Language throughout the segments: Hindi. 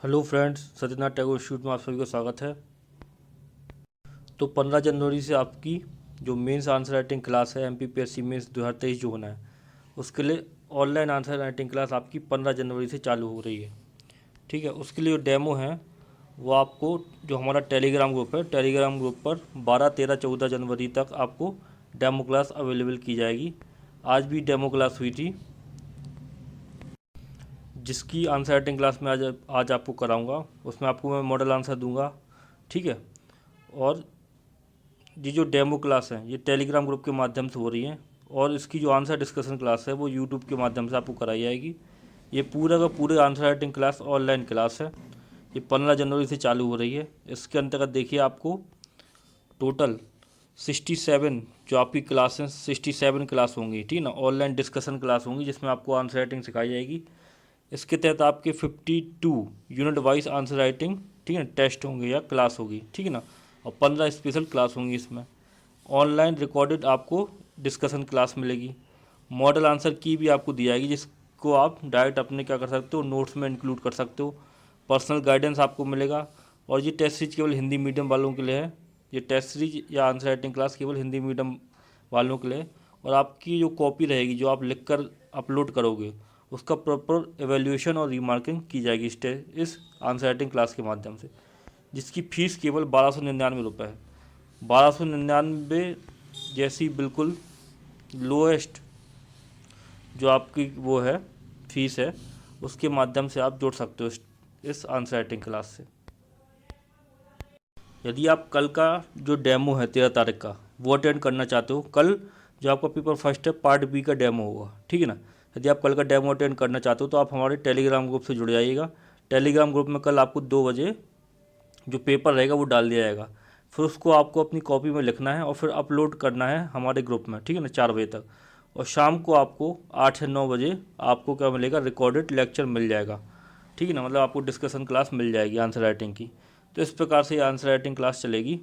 Hello friends, Satyanath Tagore institute में आप सभी का स्वागत है। तो 15 जनवरी से आपकी जो मेंस आंसर राइटिंग क्लास है एमपीपीएससी मेंस 2023 जो होना है, उसके लिए ऑनलाइन आंसर राइटिंग क्लास आपकी 15 जनवरी से चालू हो रही है। ठीक है, उसके लिए जो डेमो है वो आपको, जो हमारा टेलीग्राम ग्रुप है, टेलीग्राम ग्रुप पर 12, 13, 14 जनवरी तक आपको डेमो क्लास अवेलेबल की जाएगी। आज भी डेमो क्लास हुई थी, जिसकी आंसर राइटिंग क्लास में आज आपको कराऊंगा। उसमें आपको मैं मॉडल आंसर दूंगा। ठीक है, और ये जो डेमो क्लास है ये टेलीग्राम ग्रुप के माध्यम से हो रही है, और इसकी जो आंसर डिस्कशन क्लास है वो यूट्यूब के माध्यम से आपको कराई जाएगी। ये पूरा का पूरे answer writing class online class है। ये 15 जनवरी से चालू हो रही है। इसके अंतर्गत देखिए, आपको टोटल 67 जो आपकी क्लास हैं, 67 क्लास होंगी। ठीक ना, ऑनलाइन डिस्कशन क्लास होंगी जिसमें आपको आंसर राइटिंग सिखाई जाएगी। इसके तहत आपके 52 यूनिट वाइज आंसर राइटिंग, ठीक है, टेस्ट होंगे या क्लास होगी। ठीक है ना, और 15 स्पेशल क्लास होंगी। इसमें ऑनलाइन रिकॉर्डेड आपको डिस्कशन क्लास मिलेगी। मॉडल आंसर की भी आपको दी जाएगी, जिसको आप डायरेक्ट अपने क्या कर सकते हो, नोट्स में इंक्लूड कर सकते हो। पर्सनल गाइडेंस आपको मिलेगा। और ये टेस्ट सीरीज केवल हिंदी मीडियम वालों के लिए है। ये टेस्ट सीरीज या आंसर राइटिंग क्लास केवल हिंदी मीडियम वालों के लिए। और आपकी जो कॉपी रहेगी, जो आप लिख कर अपलोड करोगे, उसका प्रॉपर एवेल्यूएशन और रीमार्किंग की जाएगी इस आंसर राइटिंग क्लास के माध्यम से, जिसकी फ़ीस केवल 1299 है। 1299 जैसी बिल्कुल लोएस्ट जो आपकी वो है फीस है, उसके माध्यम से आप जुड़ सकते हो इस आंसर राइटिंग क्लास से। यदि आप कल का जो डेमो है 13 तारीख का वो अटेंड करना चाहते हो, कल जो आपका पेपर फर्स्ट है पार्ट बी का डेमो होगा। ठीक है ना, यदि आप कल का डेमो अटेंड करना चाहते हो तो आप हमारे टेलीग्राम ग्रुप से जुड़ जाइएगा। टेलीग्राम ग्रुप में कल आपको 2 बजे जो पेपर रहेगा वो डाल दिया जाएगा। फिर उसको आपको अपनी कॉपी में लिखना है और फिर अपलोड करना है हमारे ग्रुप में। ठीक है ना, 4 बजे तक। और शाम को आपको 8 या 9 बजे आपको क्या मिलेगा, रिकॉर्डेड लेक्चर मिल जाएगा। ठीक है ना, मतलब आपको डिस्कशन क्लास मिल जाएगी आंसर राइटिंग की। तो इस प्रकार से ये आंसर राइटिंग क्लास चलेगी।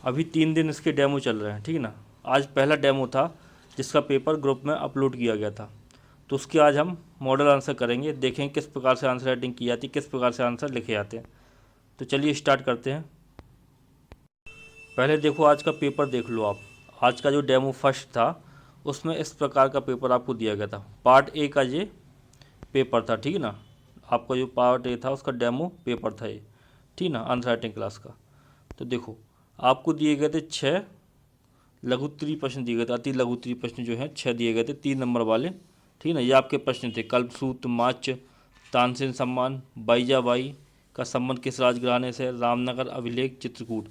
अभी 3 दिन इसके डेमो चल रहे हैं। ठीक है ना, आज पहला डेमो था जिसका पेपर ग्रुप में अपलोड किया गया था। तो उसके आज हम मॉडल आंसर करेंगे, देखेंगे किस प्रकार से आंसर राइटिंग की जाती है, किस प्रकार से आंसर लिखे जाते हैं। तो चलिए स्टार्ट करते हैं। पहले देखो, आज का पेपर देख लो आप। आज का जो डेमो फर्स्ट था उसमें इस प्रकार का पेपर आपको दिया गया था। पार्ट ए का ये पेपर था। ठीक है ना, आपका जो पार्ट ए था उसका डेमो पेपर था ये। ठीक ना, आंसर राइटिंग क्लास का। तो देखो, आपको दिए गए थे 6 लघुत्तरीय प्रश्न दिए गए थे। अति लघुत्तरीय प्रश्न जो हैं 6 दिए गए थे, 3 नंबर वाले। ठीक है ना, ये आपके प्रश्न थे। कल्पसूत्र, माच, तानसेन सम्मान, बाईजाबाई का संबंध किस राजघराने से, रामनगर अभिलेख, चित्रकूट।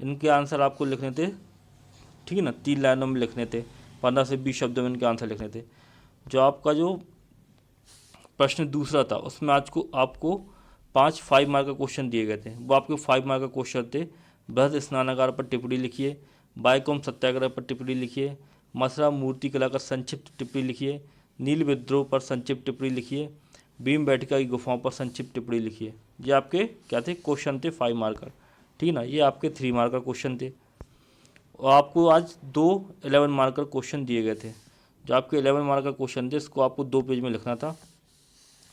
इनके आंसर आपको लिखने थे। ठीक है ना, 3 लाइनों में लिखने थे। 15 से 20 शब्दों में इनके आंसर लिखने थे। जो आपका जो प्रश्न दूसरा था उसमें आज को आपको 5 मार्क का क्वेश्चन दिए गए थे। वो आपके 5 मार्क का क्वेश्चन थे। बृहद स्नानागार पर टिप्पणी लिखिए, बायकोम सत्याग्रह पर टिप्पणी लिखिए, मसरा मूर्ति कला का संक्षिप्त टिप्पणी लिखिए, नील विद्रोह पर संक्षिप्त टिप्पणी लिखिए, भीम बैठका की गुफाओं पर संक्षिप्त टिप्पणी लिखिए। ये आपके क्या थे, क्वेश्चन थे 5 मार्क का। ठीक है ना, ये आपके 3 मार्क का क्वेश्चन थे। और आपको आज 2 11 मार्क का क्वेश्चन दिए गए थे। जो आपके 11 मार्क का क्वेश्चन थे इसको आपको 2 पेज में लिखना था।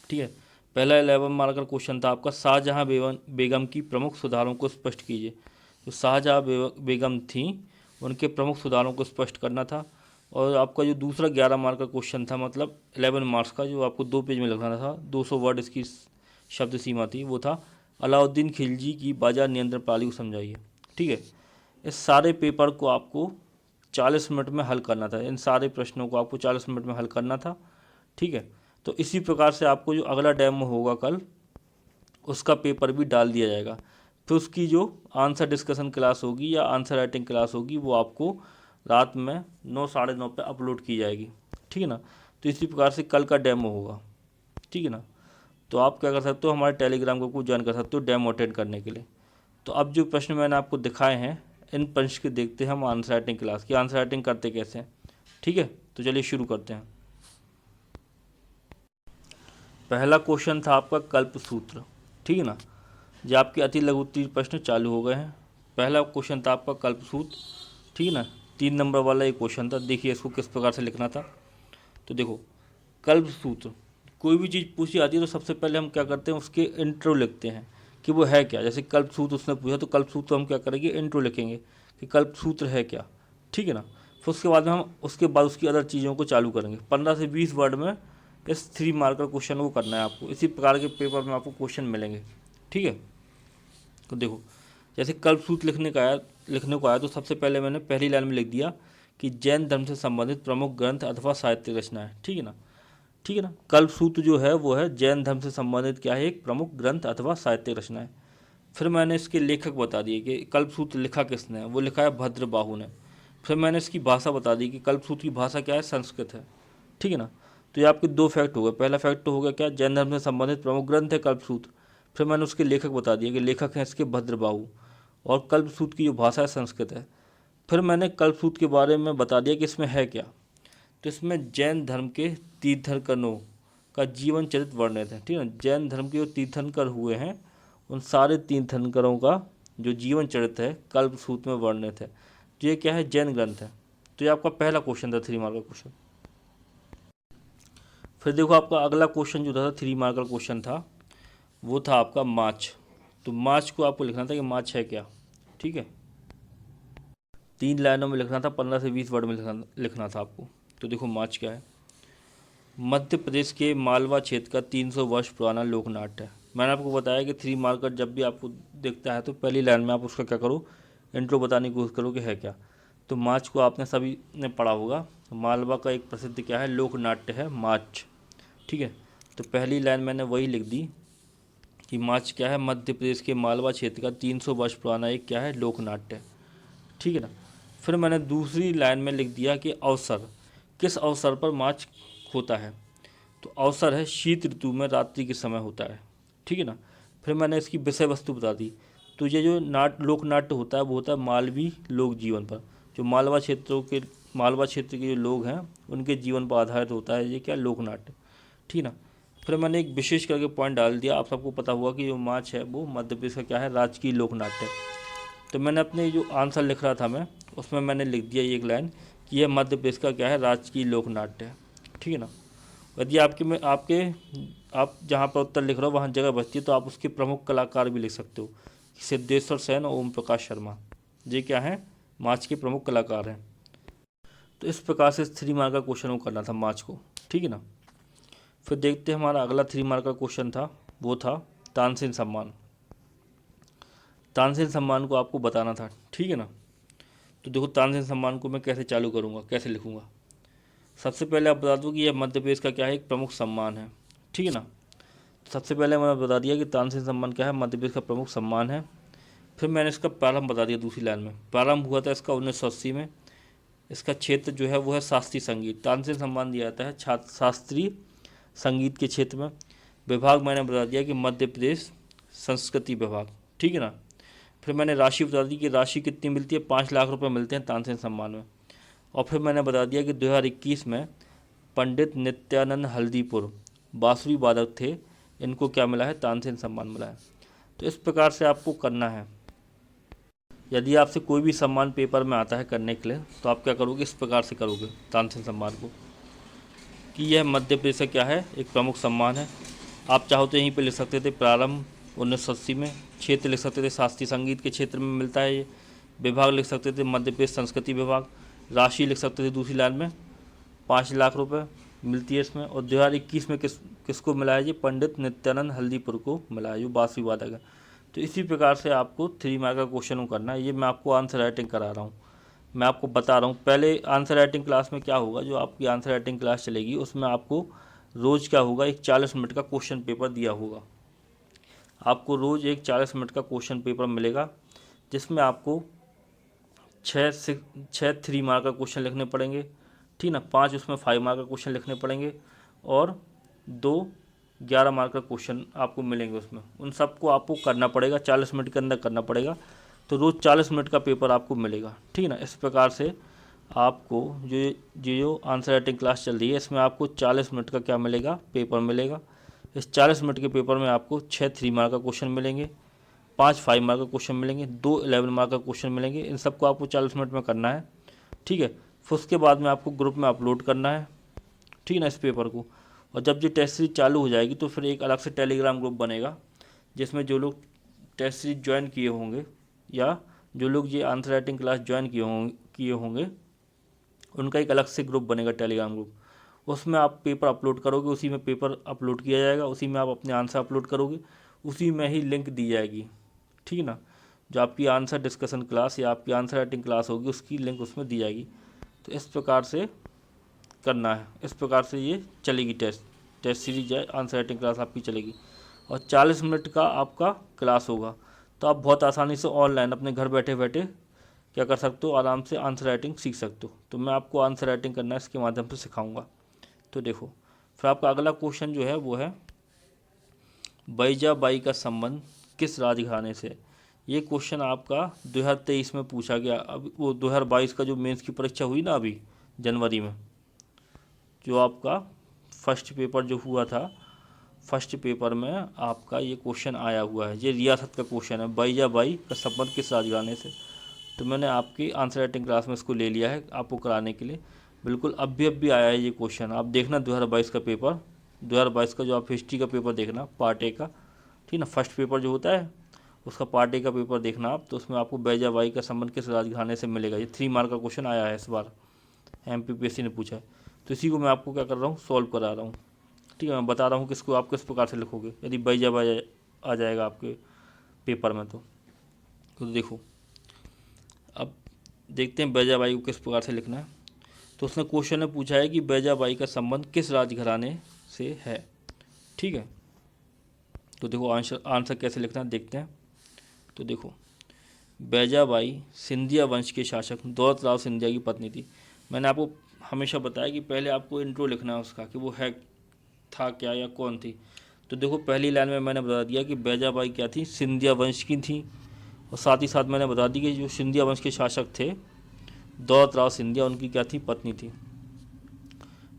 ठीक है, पहला 11 मार्क का क्वेश्चन था आपका, शाहजहां बेगम की प्रमुख सुधारों को स्पष्ट कीजिए। जो शाहजहां बेगम थी उनके प्रमुख सुधारों को स्पष्ट करना था। और आपका जो दूसरा 11 मार्क का क्वेश्चन था, मतलब 11 मार्क्स का, जो आपको 2 पेज में लिखना था, 200 वर्ड इसकी शब्द सीमा थी, वो था अलाउद्दीन खिलजी की बाजार नियंत्रण प्रणाली को समझाइए। ठीक है, इस सारे पेपर को आपको 40 मिनट में हल करना था। इन सारे प्रश्नों को आपको 40 मिनट में हल करना था। ठीक है, तो इसी प्रकार से आपको जो अगला डेमो होगा कल, उसका पेपर भी डाल दिया जाएगा। तो उसकी जो आंसर डिस्कशन क्लास होगी या आंसर राइटिंग क्लास होगी वो आपको रात में 9, साढ़े 9 पे अपलोड की जाएगी। ठीक है ना, तो इसी प्रकार से कल का डेमो होगा। ठीक है ना, तो आप क्या कर सकते हो, हमारे टेलीग्राम ग्रुप को ज्वाइन कर सकते हो डेमो अटेंड करने के लिए। तो अब जो प्रश्न मैंने आपको दिखाए हैं, इन प्रश्न के देखते हैं हम आंसर राइटिंग क्लास की आंसर राइटिंग करते कैसे हैं। ठीक है, तो चलिए शुरू करते हैं। पहला क्वेश्चन था आपका कल्प सूत्र। ठीक है ना, जो आपके अति लघु उत्तरीय प्रश्न चालू हो गए हैं। पहला क्वेश्चन था आपका कल्प सूत्र। ठीक है ना, 3 नंबर वाला एक क्वेश्चन था। देखिए इसको किस प्रकार से लिखना था। तो देखो, कल्प सूत्र कोई भी चीज़ पूछी आती है तो सबसे पहले हम क्या करते हैं, उसके इंट्रो लिखते हैं कि वो है क्या। जैसे कल्पसूत्र उसने पूछा तो कल्पसूत्र हम क्या करेंगे, इंट्रो लिखेंगे कि कल्पसूत्र है क्या, ठीक है ना। फिर उसके बाद में हम उसके बाद उसकी अदर चीज़ों को चालू करेंगे। 15 से 20 वर्ड में इस 3 मार्कर क्वेश्चन को करना है आपको। इसी प्रकार के पेपर में आपको क्वेश्चन मिलेंगे, ठीक है। तो देखो, जैसे कल्पसूत्र लिखने को आया तो सबसे पहले मैंने पहली लाइन में लिख दिया कि जैन धर्म से संबंधित प्रमुख ग्रंथ अथवा साहित्य रचनाएं, ठीक है ना। ठीक है ना, कल्पसूत्र जो है वो है जैन धर्म से संबंधित क्या है, एक प्रमुख ग्रंथ अथवा साहित्य रचनाएं। फिर मैंने इसके लेखक बता दिए कि कल्पसूत्र लिखा किसने है, वो लिखा है भद्रबाहु ने। फिर मैंने इसकी भाषा बता दी कि कल्पसूत्र की भाषा क्या है, संस्कृत है, ठीक है ना। तो ये आपके 2 फैक्ट हो गए। पहला फैक्ट तो हो गया क्या, जैन धर्म से संबंधित प्रमुख ग्रंथ है कल्पसूत्र। फिर मैंने उसके लेखक बता दिए कि लेखक हैं इसके भद्रबाहु, और कल्पसूत्र की जो भाषा है संस्कृत है। फिर मैंने कल्पसूत्र के बारे में बता दिया कि इसमें है क्या। तो इसमें जैन धर्म के तीर्थंकरों का जीवन चरित्र वर्णित है, ठीक है ना। जैन धर्म के जो तीर्थंकर हुए हैं उन सारे तीर्थंकरों का जो जीवन चरित्र है कल्पसूत्र में वर्णित है। तो ये क्या है, जैन ग्रंथ है। तो ये आपका पहला क्वेश्चन था, 3 मार्क का क्वेश्चन। फिर देखो आपका अगला क्वेश्चन जो था 3 मार्क का क्वेश्चन था, वो था आपका माछ। तो माछ को आपको लिखना था कि माछ है क्या, ठीक है। 3 लाइनों में लिखना था, 15 से 20 वर्ड में लिखना था आपको। तो देखो माछ क्या है। मध्य प्रदेश के मालवा क्षेत्र का 300 वर्ष पुराना लोक नाट्य है। मैंने आपको बताया कि 3 मार्कर जब भी आपको दिखता है तो पहली लाइन में आप उसका क्या करो, इंट्रो बताने की कोशिश करो कि है क्या। तो माछ को आपने सभी ने पढ़ा होगा, मालवा का एक प्रसिद्ध क्या है, लोक नाट्य है माछ, ठीक है। तो पहली लाइन मैंने वही लिख दी कि माछ क्या है, मध्य प्रदेश के मालवा क्षेत्र का 300 वर्ष पुराना एक क्या है, लोक नाट्य, ठीक है ना। फिर मैंने दूसरी लाइन में लिख दिया कि अवसर, किस अवसर पर माछ होता है। तो अवसर है शीत ऋतु में रात्रि के समय होता है, ठीक है ना। फिर मैंने इसकी विषय वस्तु बता दी। तो ये जो लोक नाट्य होता है वो होता है मालवी लोक जीवन पर। जो मालवा क्षेत्र के जो लोग हैं उनके जीवन पर आधारित होता है ये क्या, लोक नाट्य, ठीक है ना। फिर मैंने एक विशेष करके पॉइंट डाल दिया, आप सबको पता हुआ कि जो माछ है वो मध्य प्रदेश का क्या है, राजकीय लोक नाट्य। तो मैंने अपने जो आंसर लिख रहा था मैं, उसमें मैंने लिख दिया एक लाइन कि यह मध्य प्रदेश का क्या है, राजकीय लोक नाट्य है, ठीक है ना। यदि आप जहाँ पर उत्तर लिख रहे हो वहाँ जगह बचती है तो आप उसके प्रमुख कलाकार भी लिख सकते हो। सिद्धेश्वर सेन और ओम प्रकाश शर्मा, ये क्या है, माछ के प्रमुख कलाकार हैं। तो इस प्रकार से 3 मार्क का क्वेश्चन को करना था माछ को, ठीक है ना। फिर देखते हैं हमारा अगला 3 मार्क का क्वेश्चन था, वो था तानसेन सम्मान। तानसेन सम्मान को आपको बताना था, ठीक है ना। तो देखो तानसेन सम्मान को मैं कैसे चालू करूँगा, कैसे लिखूँगा। सबसे पहले आप बता दो कि यह मध्य प्रदेश का क्या है, एक प्रमुख सम्मान है, ठीक है ना। सबसे पहले मैंने बता दिया कि तानसेन सम्मान क्या है, मध्य प्रदेश का प्रमुख सम्मान है। फिर मैंने इसका प्रारंभ बता दिया दूसरी लाइन में, प्रारंभ हुआ था इसका 1980 में। इसका क्षेत्र जो है वो है शास्त्रीय संगीत। तानसेन सम्मान दिया जाता है शास्त्रीय संगीत के क्षेत्र में। विभाग मैंने बता दिया कि मध्य प्रदेश संस्कृति विभाग, ठीक है ना। फिर मैंने राशि बता दी कि राशि कितनी मिलती है, 5 लाख रुपए मिलते हैं तानसेन सम्मान में। और फिर मैंने बता दिया कि 2021 में पंडित नित्यानंद हल्दीपुर बांसुरी वादक थे, इनको क्या मिला है, तानसेन सम्मान मिला है। तो इस प्रकार से आपको करना है। यदि आपसे कोई भी सम्मान पेपर में आता है करने के लिए तो आप क्या करोगे, इस प्रकार से करोगे तानसेन सम्मान को कि यह मध्य प्रदेश का क्या है, एक प्रमुख सम्मान है। आप चाहो तो यहीं पे लिख सकते थे प्रारंभ 1980 में, क्षेत्र लिख सकते थे शास्त्रीय संगीत के क्षेत्र में मिलता है ये, विभाग लिख सकते थे मध्य प्रदेश संस्कृति विभाग, राशि लिख सकते थे दूसरी लाइन में 5 लाख रुपए मिलती है इसमें। और 2021 में किसको मिला है, ये पंडित नित्यानंद हल्दीपुर को मिला है जो बांसुरी वादक है। तो इसी प्रकार से आपको 3 मार्क का क्वेश्चन करना है। ये मैं आपको आंसर राइटिंग करा रहा हूँ, मैं आपको बता रहा हूँ। पहले आंसर राइटिंग क्लास में क्या होगा, जो आपकी आंसर राइटिंग क्लास चलेगी उसमें आपको रोज़ क्या होगा, एक 40 मिनट का क्वेश्चन पेपर दिया होगा। आपको रोज़ एक 40 मिनट का क्वेश्चन पेपर मिलेगा जिसमें आपको 6 3 मार्क का क्वेश्चन लिखने पड़ेंगे, ठीक ना। 5 उसमें 5 मार्क का क्वेश्चन लिखने पड़ेंगे और 2 11 मार्क का क्वेश्चन आपको मिलेंगे उसमें। उन सबको आपको करना पड़ेगा, 40 मिनट के अंदर करना पड़ेगा। तो रोज़ 40 मिनट का पेपर आपको मिलेगा, ठीक है ना। इस प्रकार से आपको जो आंसर राइटिंग क्लास चल रही है इसमें आपको 40 मिनट का क्या मिलेगा, पेपर मिलेगा। इस 40 मिनट के पेपर में आपको 6 3 मार्क का क्वेश्चन मिलेंगे, 5 5 मार्क का क्वेश्चन मिलेंगे, 2 11 मार्क का क्वेश्चन मिलेंगे। इन सबको आपको 40 मिनट में करना है, ठीक है। फिर उसके बाद में आपको ग्रुप में अपलोड करना है, ठीक है ना, इस पेपर को। और जब ये टेस्ट सीरीज चालू हो जाएगी तो फिर एक अलग से टेलीग्राम ग्रुप बनेगा, जिसमें जो लोग टेस्ट सीरीज ज्वाइन किए होंगे या जो लोग ये आंसर राइटिंग क्लास ज्वाइन किए होंगे उनका एक अलग से ग्रुप बनेगा, टेलीग्राम ग्रुप। उसमें आप पेपर अपलोड करोगे, उसी में पेपर अपलोड किया जाएगा, उसी में आप अपने आंसर अपलोड करोगे, उसी में ही लिंक दी जाएगी, ठीक है ना। जो आपकी आंसर डिस्कशन क्लास या आपकी आंसर राइटिंग क्लास होगी उसकी लिंक उसमें दी जाएगी। तो इस प्रकार से करना है, इस प्रकार से ये चलेगी टेस्ट सीरीज है, आंसर राइटिंग क्लास आपकी चलेगी। और 40 मिनट का आपका क्लास होगा। तो आप बहुत आसानी से ऑनलाइन अपने घर बैठे बैठे क्या कर सकते हो, आराम से आंसर राइटिंग सीख सकते हो। तो मैं आपको आंसर राइटिंग करना इसके माध्यम से सिखाऊंगा। तो देखो, फिर आपका अगला क्वेश्चन जो है वो है बैजाबाई का संबंध किस राजघराने से। ये क्वेश्चन आपका 2023 में पूछा गया। अब वो 2022 का जो मेंस की परीक्षा हुई ना अभी जनवरी में, जो आपका फर्स्ट पेपर जो हुआ था, फर्स्ट पेपर में आपका ये क्वेश्चन आया हुआ है। ये रियासत का क्वेश्चन है, बैजाबाई का संबंध किस राजघराने से। तो मैंने आपकी आंसर राइटिंग क्लास में इसको ले लिया है आपको कराने के लिए। बिल्कुल अब भी आया है ये क्वेश्चन। आप देखना 2022 का पेपर, 2022 का जो आप हिस्ट्री का पेपर देखना पार्ट ए का, ठीक ना, फर्स्ट पेपर जो होता है उसका पार्ट ए का पेपर देखना आप। तो उसमें आपको बैजाबाई का संबंध किस राजघराने से मिलेगा। ये 3 मार्क का क्वेश्चन आया है इस बार, MPPSC ने पूछा है। तो इसी को मैं आपको क्या कर रहा हूँ, सॉल्व करा रहा हूँ, ठीक है। मैं बता रहा हूँ किसको आप किस प्रकार से लिखोगे यदि बैजाबाई आ जाएगा आपके पेपर में। तो देखो, अब देखते हैं बैजाबाई को किस प्रकार से लिखना है। तो उसने क्वेश्चन में पूछा है कि बैजाबाई का संबंध किस राजघराने से है, ठीक है। तो देखो आंसर कैसे लिखना है देखते हैं। तो देखो, बैजाबाई सिंधिया वंश के शासक दौलत राव सिंधिया की पत्नी थी। मैंने आपको हमेशा बताया कि पहले आपको इंट्रो लिखना है उसका, कि वो है था क्या या कौन थी। तो देखो पहली लाइन में मैंने बता दिया कि बैजाबाई क्या थी, सिंधिया वंश की थी। और साथ ही साथ मैंने बता दी कि जो सिंधिया वंश के शासक थे दौलत राव सिंधिया, उनकी क्या थी, पत्नी थी।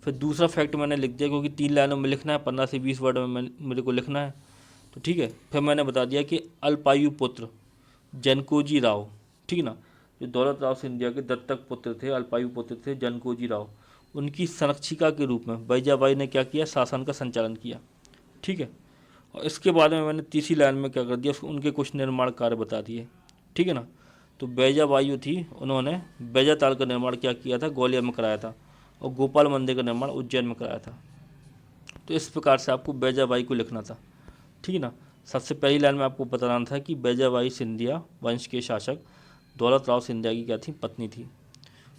फिर दूसरा फैक्ट मैंने लिख दिया, क्योंकि 3 लाइनों में लिखना है, 15 से 20 वर्ड में मेरे को लिखना है। तो ठीक है, फिर मैंने बता दिया कि अल्पायु पुत्र जनकोजी राव, ठीक ना, जो दौलत राव सिंधिया के दत्तक पुत्र थे, अल्पायु पुत्र थे जनकोजी राव, उनकी संरक्षिका के रूप में बैजाबाई ने क्या किया, शासन का संचालन किया, ठीक है। और इसके बाद में मैंने तीसरी लाइन में क्या कर दिया, उनके कुछ निर्माण कार्य बता दिए, ठीक है ना। तो बैजाबाई जो थी उन्होंने बैजाताल का निर्माण क्या किया था, ग्वालियर में कराया था, और गोपाल मंदिर का निर्माण उज्जैन में कराया था। तो इस प्रकार से आपको बैजाबाई को लिखना था, ठीक है ना। सबसे पहली लाइन में आपको बताना था कि बैजाबाई सिंधिया वंश के शासक दौलत राव सिंधिया की क्या थी, पत्नी थी,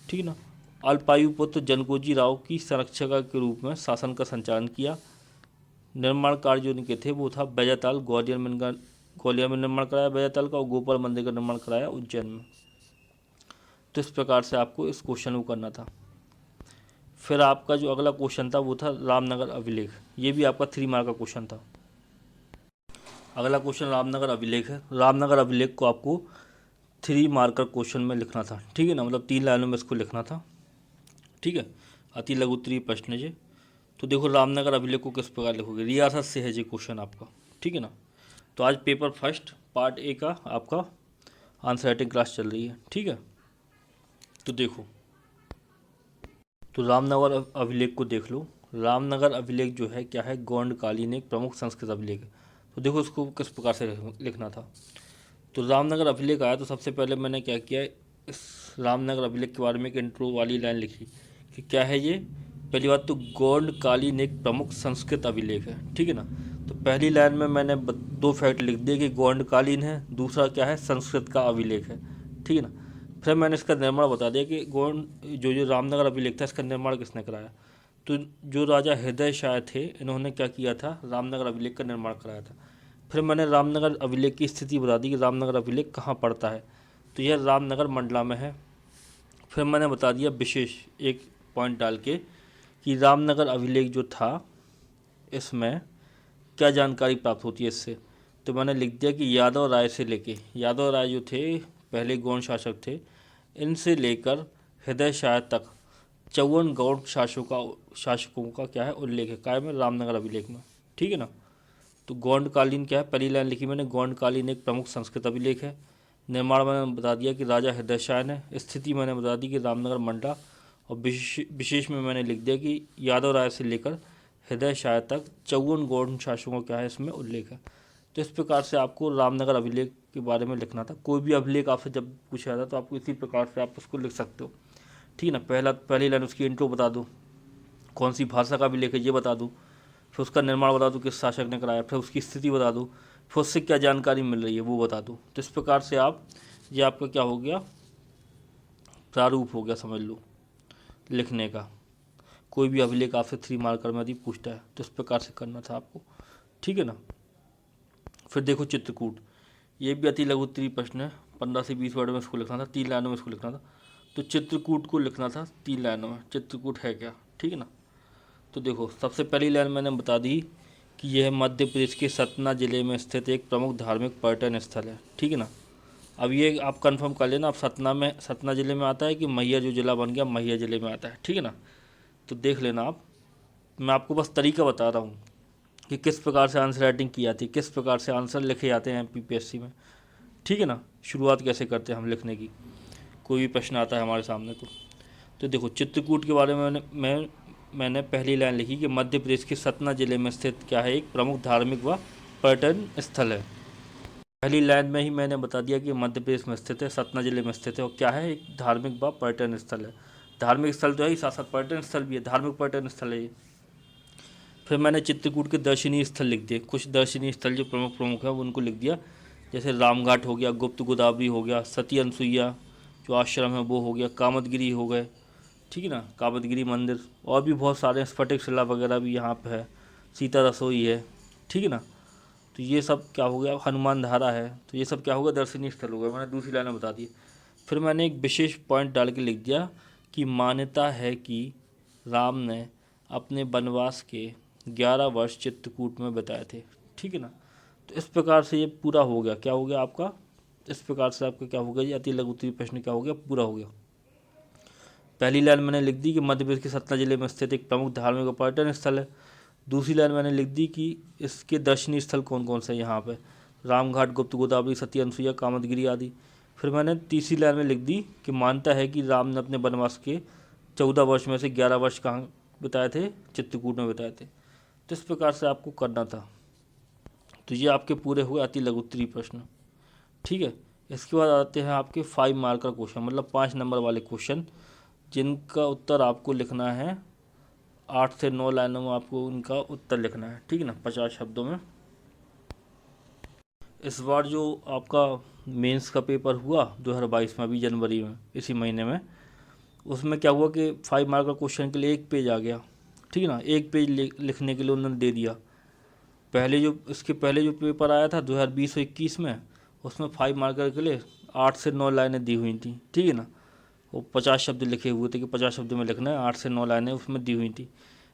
ठीक है ना। अल्पायु पुत्र जनकोजी राव की संरक्षका के रूप में शासन का संचालन किया। निर्माण कार्य जो उनके थे वो था बैजाताल, ग्वालियर में निर्माण कराया बैजाताल का, और गोपाल मंदिर का निर्माण कराया उज्जैन में। तो इस प्रकार से आपको इस क्वेश्चन को करना था। फिर आपका जो अगला क्वेश्चन था वो था रामनगर अभिलेख। ये भी आपका 3 मार्क का क्वेश्चन था। अगला क्वेश्चन रामनगर अभिलेख है। रामनगर अभिलेख को आपको 3 मार्कर क्वेश्चन में लिखना था, ठीक है ना, मतलब 3 लाइनों में इसको लिखना था, ठीक है। अति लघु उत्तरीय प्रश्न है। तो देखो रामनगर अभिलेख को किस प्रकार लिखोगे, रियासत से है ये क्वेश्चन आपका, ठीक है ना। तो आज पेपर फर्स्ट पार्ट ए का आपका आंसर राइटिंग क्लास चल रही है, ठीक है। तो देखो, तो रामनगर अभिलेख को देख लो। रामनगर अभिलेख जो है क्या है, गोंडकालीन एक प्रमुख संस्कृत अभिलेख है। तो देखो इसको किस प्रकार से लिखना था। तो रामनगर अभिलेख आया तो सबसे पहले मैंने क्या किया, इस रामनगर अभिलेख के बारे में एक इंट्रो वाली लाइन लिखी कि क्या है ये। पहली बात तो गोंडकालीन एक प्रमुख संस्कृत अभिलेख है, ठीक है ना। तो पहली लाइन में मैंने 2 फैक्ट लिख दिए कि गोंडकालीन है, दूसरा क्या है, संस्कृत का अभिलेख है, ठीक है ना। फिर मैंने इसका निर्माण बता दिया कि जो रामनगर अभिलेख था इसका निर्माण किसने कराया। तो जो राजा हृदय शाह थे इन्होंने क्या किया था, रामनगर अभिलेख का निर्माण कराया था। फिर मैंने रामनगर अभिलेख की स्थिति बता दी कि रामनगर अभिलेख कहाँ पड़ता है, तो यह रामनगर मंडला में है। फिर मैंने बता दिया विशेष एक पॉइंट डाल के कि रामनगर अभिलेख जो था इसमें क्या जानकारी प्राप्त होती है इससे। तो मैंने लिख दिया कि यादव राय से लेके, यादव राय जो थे पहले गौड़ शासक थे, इनसे लेकर हृदय शाह तक 54 गौड़ शासकों का क्या है, उल्लेख है काय में, रामनगर अभिलेख में, ठीक है ना। तो गोंडकालीन क्या है, पहली लाइन लिखी मैंने, गोंडकालीन एक प्रमुख संस्कृत अभिलेख है। निर्माण मैंने बता दिया कि राजा हृदय शाह ने, स्थिति मैंने बता दी कि रामनगर मंडला, और विशेष में मैंने लिख दिया कि यादव राय से लेकर हृदय शातक 54 गौड़ शासकों का क्या है इसमें उल्लेख है। तो इस प्रकार से आपको रामनगर अभिलेख के बारे में लिखना था। कोई भी अभिलेख आपसे जब पूछा जाता तो आपको इसी प्रकार से आप उसको लिख सकते हो, ठीक है ना। पहली लाइन उसकी इंट्रो बता दो, कौन सी भाषा का अभिलेख है ये बता दूँ, फिर उसका निर्माण बता दूँ किस शासक ने कराया, फिर उसकी स्थिति बता दूँ, फिर उससे क्या जानकारी मिल रही है वो बता दूँ। तो इस प्रकार से आप, ये आपका क्या हो गया, प्रारूप हो गया समझ लो लिखने का। कोई भी अभिलेख आपसे 3 मार्कर में यदि पूछता है तो इस प्रकार से करना था आपको, ठीक है ना। फिर देखो चित्रकूट, ये भी अति लघु उत्तरीय प्रश्न है, 15 से 20 वर्ड में इसको लिखना था, 3 लाइनों में इसको लिखना था। तो चित्रकूट को लिखना था 3 लाइनों में, चित्रकूट है क्या, ठीक है ना। तो देखो सबसे पहली लाइन मैंने बता दी कि यह मध्य प्रदेश के सतना जिले में स्थित एक प्रमुख धार्मिक पर्यटन स्थल है, ठीक है ना। अब ये आप कंफर्म कर लेना, अब सतना जिले में आता है कि मैहर जो जिला बन गया मैहर जिले में आता है, ठीक है ना। तो देख लेना आप, मैं आपको बस तरीका बता रहा हूँ कि किस प्रकार से आंसर राइटिंग की जाती है, किस प्रकार से आंसर लिखे जाते हैं पीपीएससी में, ठीक है ना। शुरुआत कैसे करते हैं हम लिखने की, कोई भी प्रश्न आता है हमारे सामने तो देखो चित्रकूट के बारे में मैंने पहली लाइन लिखी कि मध्य प्रदेश के सतना जिले में स्थित क्या है, एक प्रमुख धार्मिक व पर्यटन स्थल है। पहली लाइन में ही मैंने बता दिया कि मध्य प्रदेश में स्थित है, सतना जिले में स्थित है, और क्या है, एक धार्मिक व पर्यटन स्थल है। धार्मिक स्थल तो है ही, साथ साथ पर्यटन स्थल भी है, धार्मिक पर्यटन स्थल है ये। फिर मैंने चित्रकूट के दर्शनीय स्थल लिख दिए, कुछ दर्शनीय स्थल जो प्रमुख है उनको लिख दिया, जैसे रामघाट हो गया, गुप्त गोदावरी हो गया, सती अनसुईया जो आश्रम है वो हो गया, कामतगिरी हो गए, ठीक है ना, कामतगिरी मंदिर, और भी बहुत सारे स्फटिक शिला वगैरह भी यहाँ पे है, सीता रसोई है, ठीक है ना। तो ये सब क्या हो गया, हनुमान धारा है, तो ये सब क्या होगा, दर्शनीय स्थल हो गया, मैंने दूसरी लाइन में बता दी। फिर मैंने एक विशेष पॉइंट डाल के लिख दिया कि मान्यता है कि राम ने अपने वनवास के 11 वर्ष चित्रकूट में बिताए थे, ठीक है ना। तो इस प्रकार से ये पूरा हो गया, क्या हो गया आपका, इस प्रकार से आपका क्या हो गया, ये अति लघु उत्तरीय प्रश्न क्या हो गया, पूरा हो गया। पहली लाइन मैंने लिख दी कि मध्य प्रदेश के सतना जिले में स्थित एक प्रमुख धार्मिक और पर्यटन स्थल है। दूसरी लाइन मैंने लिख दी कि इसके दर्शनीय स्थल कौन कौन से हैं यहाँ पे, रामघाट, गुप्त गोदावरी, सती अनसुईया, कामतगिरी आदि। फिर मैंने तीसरी लाइन में लिख दी कि मानता है कि राम ने अपने वनवास के 14 वर्ष में से 11 वर्ष कहाँ बिताए थे, चित्रकूट में बिताए थे। तो इस प्रकार से आपको करना था। तो ये आपके पूरे हुए अति लघु उत्तरीय प्रश्न, ठीक है। इसके बाद आते हैं आपके 5 मार्कर क्वेश्चन, मतलब 5 नंबर वाले क्वेश्चन, जिनका उत्तर आपको लिखना है 8 से 9 लाइनों में, आपको उनका उत्तर लिखना है, ठीक है ना, 50 शब्दों में। इस बार जो आपका मेंस का पेपर हुआ 2022 में, अभी जनवरी में, इसी महीने में, उसमें क्या हुआ कि 5 मार्क का क्वेश्चन के लिए 1 पेज आ गया, ठीक है ना। 1 पेज लिखने के लिए उन्होंने दे दिया। इसके पहले जो पेपर आया था 2020 और 21 में, उसमें 5 मार्कर के लिए 8 से 9 लाइनें दी हुई थी, ठीक है ना। वो 50 शब्द लिखे हुए थे कि 50 शब्दों में लिखना है, 8 से 9 लाइनें उसमें दी हुई थी।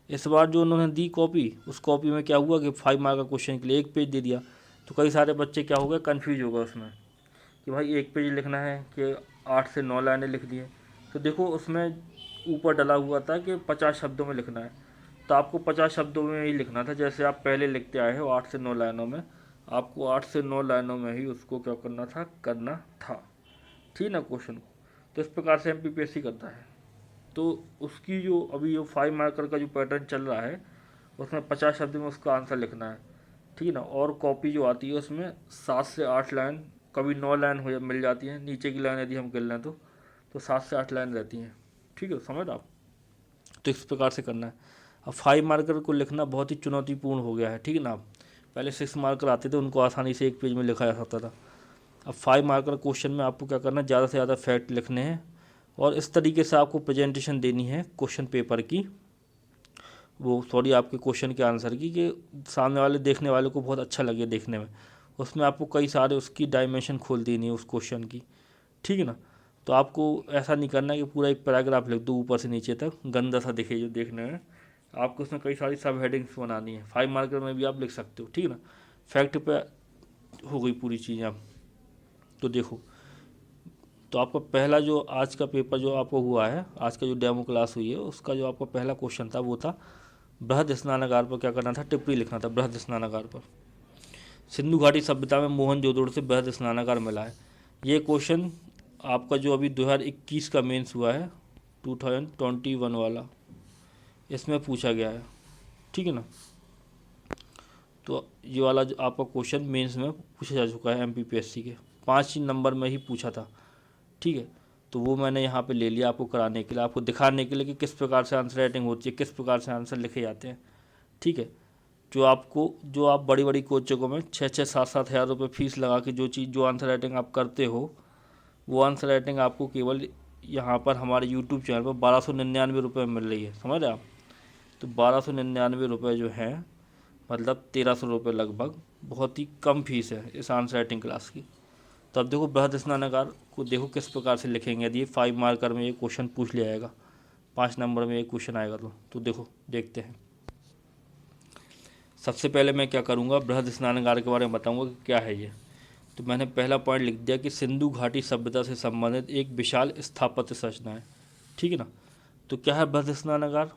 इस बार जो उन्होंने दी कॉपी, उस कॉपी में क्या हुआ कि 5 मार्क का क्वेश्चन के लिए 1 पेज दे दिया। तो कई सारे बच्चे क्या हो गए, कन्फ्यूज हो गए उसमें कि भाई 1 पेज लिखना है कि 8 से 9 लाइनें लिख दिए। तो देखो उसमें ऊपर डला हुआ था कि 50 शब्दों में लिखना है, तो आपको 50 शब्दों में ही लिखना था, जैसे आप पहले लिखते आए हो 8 से 9 लाइनों में, आपको 8 से 9 लाइनों में ही उसको क्या करना था, ठीक ना, क्वेश्चन को। तो इस प्रकार से एमपीपीएससी करता है। तो उसकी जो अभी जो 5 मार्कर का जो पैटर्न चल रहा है, उसमें 50 शब्द में उसका आंसर लिखना है, ठीक है ना। और कॉपी जो आती है उसमें 7 से 8 लाइन, कभी 9 लाइन हो मिल जाती है, नीचे की लाइन यदि हम कर लें तो 7 से 8 लाइन रहती हैं, ठीक है, समझ आप। तो इस प्रकार से करना है। अब 5 मार्कर को लिखना बहुत ही चुनौतीपूर्ण हो गया है, ठीक है ना। पहले 6 मार्कर आते थे, उनको आसानी से 1 पेज में लिखा जा सकता था। अब 5 मार्कर क्वेश्चन में आपको क्या करना है, ज़्यादा से ज़्यादा फैक्ट लिखने हैं, और इस तरीके से आपको प्रेजेंटेशन देनी है क्वेश्चन पेपर की, आपके क्वेश्चन के आंसर की, कि सामने वाले देखने वाले को बहुत अच्छा लगे देखने में। उसमें आपको कई सारे उसकी डायमेंशन खोल देनी है उस क्वेश्चन की, ठीक है ना। तो आपको ऐसा नहीं करना है कि पूरा एक पैराग्राफ लिख दो ऊपर से नीचे तक, गंदा सा दिखे जो देखने में। आपको उसमें कई सारी सब हेडिंग्स बनानी है, 5 मार्कर में भी आप लिख सकते हो, ठीक है ना। फैक्ट पे हो गई पूरी चीज़ें आप। तो देखो, तो आपका पहला जो आज का पेपर जो आपको हुआ है, आज का जो डेमो क्लास हुई है, उसका जो आपका पहला क्वेश्चन था वो था बृहद स्नानागार पर क्या करना था, टिप्पणी लिखना था बृहद स्नानागार पर। सिंधु घाटी सभ्यता में मोहनजोदड़ो से बृहद स्नानागार मिला है। ये क्वेश्चन आपका जो अभी 2021 का मेंस हुआ है, 2021 वाला, इसमें पूछा गया है, ठीक है ना। तो ये वाला जो आपका क्वेश्चन मेंस में पूछा जा चुका है MPPSC के 5 नंबर में ही पूछा था, ठीक है। तो वो मैंने यहाँ पे ले लिया आपको कराने के लिए, आपको दिखाने के लिए कि किस प्रकार से आंसर राइटिंग होती है, किस प्रकार से आंसर लिखे जाते हैं, ठीक है। जो आप बड़ी बड़ी कोचिंगों में 6-6 7-7 हज़ार रुपये फीस लगा के जो आंसर राइटिंग आप करते हो, वो आंसर राइटिंग आपको केवल यहाँ पर हमारे यूट्यूब चैनल पर 1299 रुपये में मिल रही है, समझ रहे आप। तो 1299 रुपये जो है मतलब 1300 रुपये लगभग, बहुत ही कम फीस है इस आंसर राइटिंग क्लास की। तो अब देखो बृहद स्नानागार को देखो किस प्रकार से लिखेंगे। यदि 5 मार्कर में ये क्वेश्चन पूछ लिया जाएगा, 5 नंबर में ये क्वेश्चन आएगा तो देखो देखते हैं। सबसे पहले मैं क्या करूँगा, बृहद स्नानागार के बारे में बताऊँगा कि क्या है ये। तो मैंने पहला पॉइंट लिख दिया कि सिंधु घाटी सभ्यता से संबंधित एक विशाल स्थापत्य संरचना है, ठीक है ना। तो क्या है बृहद स्नानागार?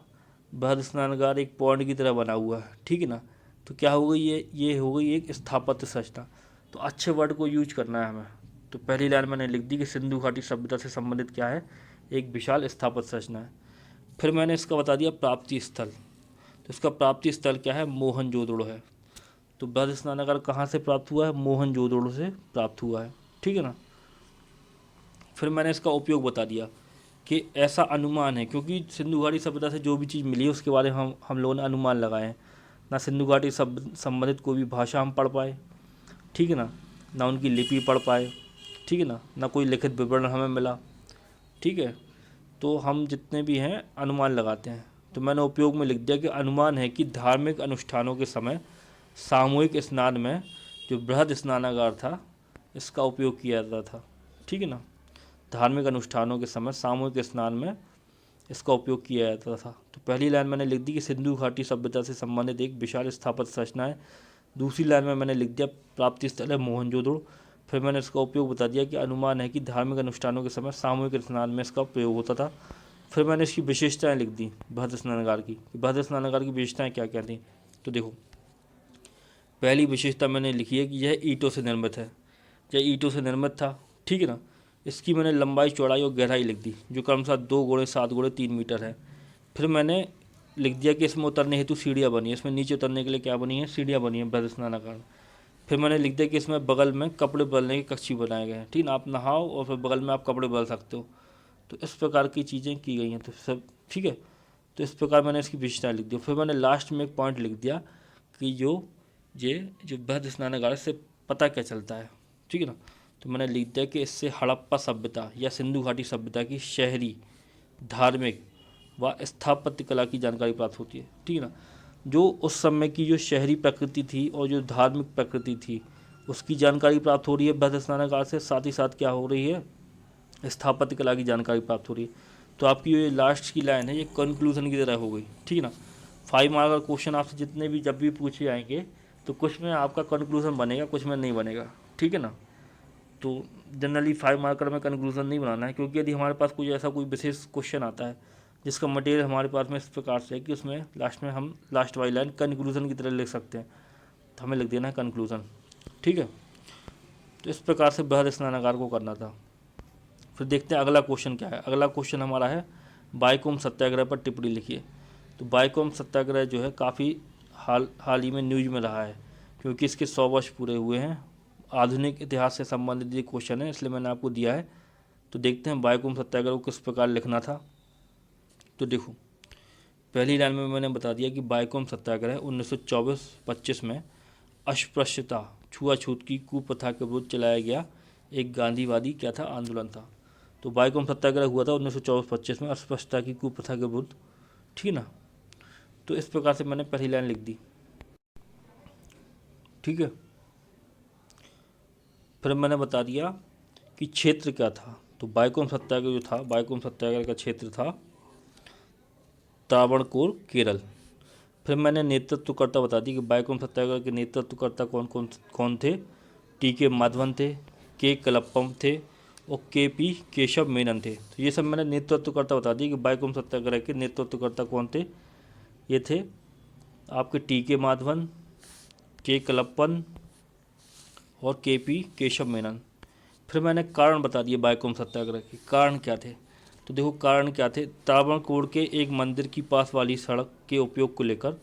बृहद स्नानागार एक पॉइंट की तरह बना हुआ है, ठीक है ना। तो क्या हो गई ये हो गई एक स्थापत्य संरचना। तो अच्छे वर्ड को यूज करना है हमें। तो पहली लाइन मैंने लिख दी कि सिंधु घाटी सभ्यता से संबंधित क्या है, एक विशाल स्थापत्य संरचना है। फिर मैंने इसका बता दिया प्राप्ति स्थल। तो इसका प्राप्ति स्थल क्या है, मोहनजोदड़ो है। तो बृहद स्नानागार कहाँ से प्राप्त हुआ है, मोहनजोदड़ो से प्राप्त हुआ है, ठीक है ना। फिर मैंने इसका उपयोग बता दिया कि ऐसा अनुमान है, क्योंकि सिंधु घाटी सभ्यता से जो भी चीज़ मिली है उसके बारे में हम लोगों ने अनुमान लगाए हैं। ना सिंधु घाटी संबंधित कोई भी भाषा हम पढ़ पाए, ठीक है ना उनकी लिपि पढ़ पाए, ठीक है ना कोई लिखित विवरण हमें मिला, ठीक है। तो हम जितने भी हैं अनुमान लगाते हैं। तो मैंने उपयोग में लिख दिया कि अनुमान है कि धार्मिक अनुष्ठानों के समय सामूहिक स्नान में जो बृहद स्नानागार था इसका उपयोग किया जाता था, ठीक है ना। धार्मिक अनुष्ठानों के समय सामूहिक स्नान में इसका उपयोग किया जाता था। तो पहली लाइन मैंने लिख दी कि सिंधु घाटी सभ्यता से संबंधित एक विशाल स्थापत्य संरचना है। दूसरी लाइन में मैंने लिख दिया प्राप्ति स्थल है मोहनजोदड़ो। फिर मैंने इसका उपयोग बता दिया कि अनुमान है कि धार्मिक अनुष्ठानों के समय सामूहिक स्नान में इसका प्रयोग होता था। फिर मैंने इसकी विशेषताएं लिख दी बृहद स्नानागार की, बृहद स्नानागार की विशेषताएं क्या क्या थी। तो देखो पहली विशेषता मैंने लिखी है कि यह ईंटों से निर्मित है, यह ईंटों से निर्मित था, ठीक है ना। इसकी मैंने लंबाई चौड़ाई और गहराई लिख दी जो क्रमशः 2x7x3 मीटर है। फिर मैंने लिख दिया कि इसमें उतरने हेतु सीढ़ियाँ बनी है, इसमें नीचे उतरने के लिए क्या बनी है, सीढ़ियाँ बनी है बृहद स्नानागार। फिर मैंने लिख दिया कि इसमें बगल में कपड़े बदलने के कक्षी बनाए गए हैं, ठीक है ना। आप नहाओ और फिर बगल में आप कपड़े बदल सकते हो। तो इस प्रकार की चीज़ें की गई हैं, तो सब ठीक है। तो इस प्रकार मैंने इसकी विशेषताएं लिख दी। फिर मैंने लास्ट में एक पॉइंट लिख दिया कि जो बृहद स्नानागार से पता क्या चलता है, ठीक है ना। तो मैंने लिख दिया कि इससे हड़प्पा सभ्यता या सिंधु घाटी सभ्यता की शहरी, धार्मिक व स्थापत्य कला की जानकारी प्राप्त होती है, ठीक है ना। जो उस समय की जो शहरी प्रकृति थी और जो धार्मिक प्रकृति थी उसकी जानकारी प्राप्त हो रही है बृहद स्नानागार से, साथ ही साथ क्या हो रही है, स्थापत्य कला की जानकारी प्राप्त हो रही है। तो आपकी ये लास्ट की लाइन है ये कंक्लूजन की तरह हो गई, ठीक है ना। 5 मार्क का क्वेश्चन आपसे जितने भी जब भी पूछे जाएंगे तो कुछ में आपका कंक्लूजन बनेगा, कुछ में नहीं बनेगा, ठीक है ना। तो जनरली 5 मार्कर में कंक्लूजन नहीं बनाना है, क्योंकि यदि हमारे पास कोई ऐसा कोई विशेष क्वेश्चन आता है जिसका मटेरियल हमारे पास में इस प्रकार से है कि उसमें हम लास्ट वाली लाइन कंक्लूजन की तरह लिख सकते हैं, तो हमें लिख देना है कंक्लूजन, ठीक है। तो इस प्रकार से बृहद स्नानागार को करना था। फिर देखते हैं अगला क्वेश्चन क्या है। अगला क्वेश्चन हमारा है बाइकोम सत्याग्रह पर टिप्पणी लिखिए। तो बाइकोम सत्याग्रह जो है काफ़ी हाल ही में न्यूज में रहा है, क्योंकि इसके 100 वर्ष पूरे हुए हैं। आधुनिक इतिहास से संबंधित ये क्वेश्चन है, इसलिए मैंने आपको दिया है। तो देखते हैं बाइकोम सत्याग्रह को किस प्रकार लिखना था। तो देखो पहली लाइन में मैंने बता दिया कि बाइकोम सत्याग्रह 1924-25 में अस्पृश्यता छुआछूत की कुप्रथा के विरुद्ध चलाया गया एक गांधीवादी क्या था, आंदोलन था। तो बाइकोम सत्याग्रह हुआ था 1924-25 में अस्पृश्यता की कुप्रथा के विरुद्ध, ठीक है ना। तो इस प्रकार से मैंने पहली लाइन लिख दी, ठीक है। फिर मैंने बता दिया कि क्षेत्र क्या था। तो बाइकोम सत्याग्रह जो था, बाइकोम सत्याग्रह का क्षेत्र था त्रावणकोर, केरल। फिर मैंने नेतृत्वकर्ता बता दी कि बाइकोम सत्याग्रह के नेतृत्वकर्ता कौन थे। टी.के. माधवन थे, के. कलप्पम थे और के.पी. केशव मेनन थे। तो ये सब मैंने नेतृत्वकर्ता बता दी कि बाइकोम सत्याग्रह के नेतृत्वकर्ता कौन थे। ये थे आपके टी.के. माधवन, के. कलप्पन और के.पी. केशव मेनन। फिर मैंने कारण बता दिए बाइकोम सत्याग्रह के कारण क्या थे। तो देखो कारण क्या थे, त्रावणकोर के एक मंदिर की पास वाली सड़क के उपयोग को लेकर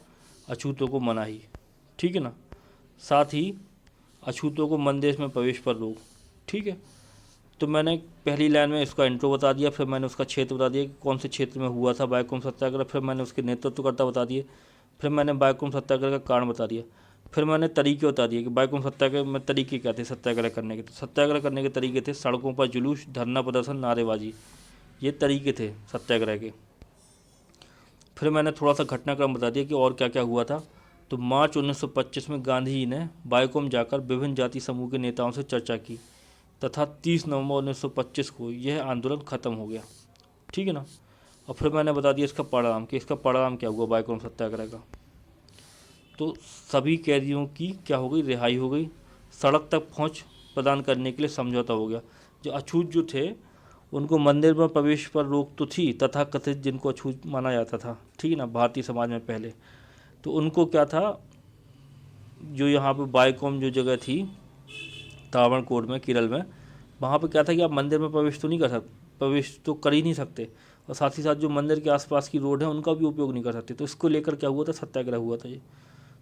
अछूतों को मनाही, ठीक है ना। साथ ही अछूतों को मन देश में प्रवेश पर रोक, ठीक है। तो मैंने पहली लाइन में इसका इंट्रो बता दिया, फिर मैंने उसका क्षेत्र बता दिया कि कौन से क्षेत्र में हुआ था बायकुम सत्याग्रह, फिर मैंने उसके नेतृत्वकर्ता बता दिए, फिर मैंने बायकुम सत्याग्रह का कारण बता दिया, फिर मैंने तरीके बता दिए कि बायकुम सत्याग्रह में तरीके क्या थे सत्याग्रह करने के। तो सत्याग्रह करने के तरीके थे सड़कों पर जुलूस, धरना प्रदर्शन, नारेबाजी, ये तरीके थे सत्याग्रह के। फिर मैंने थोड़ा सा घटनाक्रम बता दिया कि और क्या क्या हुआ था। तो मार्च 1925 में गांधी जी ने बायकोम जाकर विभिन्न जाति समूह के नेताओं से चर्चा की तथा 30 नवंबर 1925 को यह आंदोलन खत्म हो गया, ठीक है ना। और फिर मैंने बता दिया इसका परिणाम कि इसका परिणाम क्या हुआ बायकोम सत्याग्रह का। तो सभी कैदियों की क्या हो गई, रिहाई हो गई, सड़क तक पहुंच प्रदान करने के लिए समझौता हो गया। जो अछूत जो थे उनको मंदिर में प्रवेश पर रोक तो थी, तथा कथित जिनको अछूत माना जाता था, ठीक है ना, भारतीय समाज में पहले, तो उनको क्या था, जो यहाँ पे बायकोम जो जगह थी त्रावणकोर में, केरल में, वहाँ पे क्या था कि आप मंदिर में प्रवेश तो नहीं कर सकते, प्रवेश तो कर ही नहीं सकते, और साथ ही साथ जो मंदिर के आसपास की रोड है उनका भी उपयोग नहीं कर सकते। तो इसको लेकर क्या हुआ था, सत्याग्रह हुआ था ये।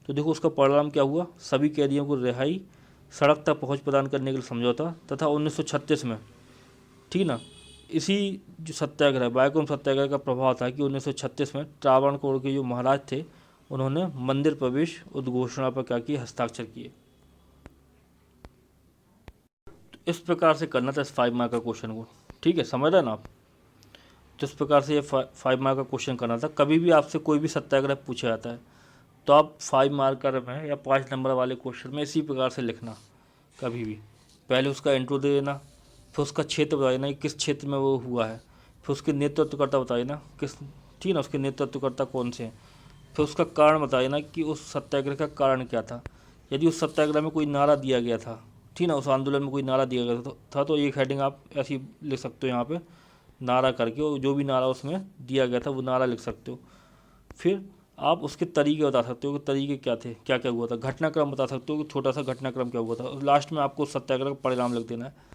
तो देखो उसका परिणाम क्या हुआ, सभी कैदियों को रिहाई, सड़क तक पहुँच प्रदान करने के लिए समझौता, तथा 1936 में, ठीक ना, इसी जो सत्याग्रह बायकुम सत्याग्रह का प्रभाव था कि 1936 में त्रावणकोर के जो महाराज थे उन्होंने मंदिर प्रवेश उद्घोषणा पर क्या किए, हस्ताक्षर किए। तो इस प्रकार से करना था इस 5 मार्क का क्वेश्चन को, ठीक है, समझ रहे ना आप। तो इस प्रकार से ये 5 मार्क का क्वेश्चन करना था। कभी भी आपसे कोई भी सत्याग्रह पूछा जाता है तो आप 5 मार्कर में या 5 नंबर वाले क्वेश्चन में इसी प्रकार से लिखना। कभी भी पहले उसका इंट्रो दे देना, फिर उसका क्षेत्र बता देना कि किस क्षेत्र में वो हुआ है, फिर उसके नेतृत्वकर्ता बता देना किस, ठीक है ना, उसके नेतृत्वकर्ता कौन से हैं, फिर उसका कारण बता देना कि उस सत्याग्रह का कारण क्या था। यदि उस सत्याग्रह में कोई नारा दिया गया था, ठीक ना, उस आंदोलन में कोई नारा दिया गया तो एक हेडिंग आप ऐसी लिख सकते हो यहाँ पे, नारा करके, और जो भी नारा उसमें दिया गया था वो नारा लिख सकते हो। फिर आप उसके तरीके बता सकते हो कि तरीके क्या थे, क्या क्या हुआ था, घटनाक्रम बता सकते हो कि छोटा सा घटनाक्रम क्या हुआ था, और लास्ट में आपको सत्याग्रह का परिणाम लिख देना है।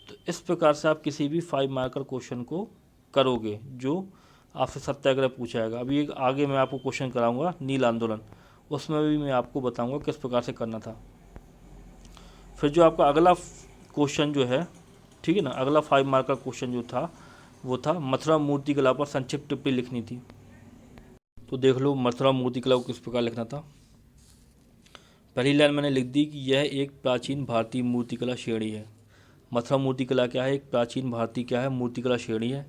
तो इस प्रकार से आप किसी भी 5 मार्कर क्वेश्चन को करोगे जो आपसे सत्याग्रह पूछा जाएगा। अभी एक आगे मैं आपको क्वेश्चन कराऊंगा नील आंदोलन, उसमें भी मैं आपको बताऊंगा किस प्रकार से करना था। फिर जो आपका अगला क्वेश्चन जो है, ठीक है ना, अगला 5 मार्क का क्वेश्चन जो था वो था मथुरा मूर्ति कला पर संक्षिप्त टिप्पणी लिखनी थी। तो देख लो मथुरा मूर्ति कला को किस प्रकार लिखना था। पहली लाइन मैंने लिख दी कि यह एक प्राचीन भारतीय मूर्तिकला श्रेणी है। मथुरा मूर्तिकला क्या है, एक प्राचीन भारतीय क्या है, मूर्तिकला श्रेणी है।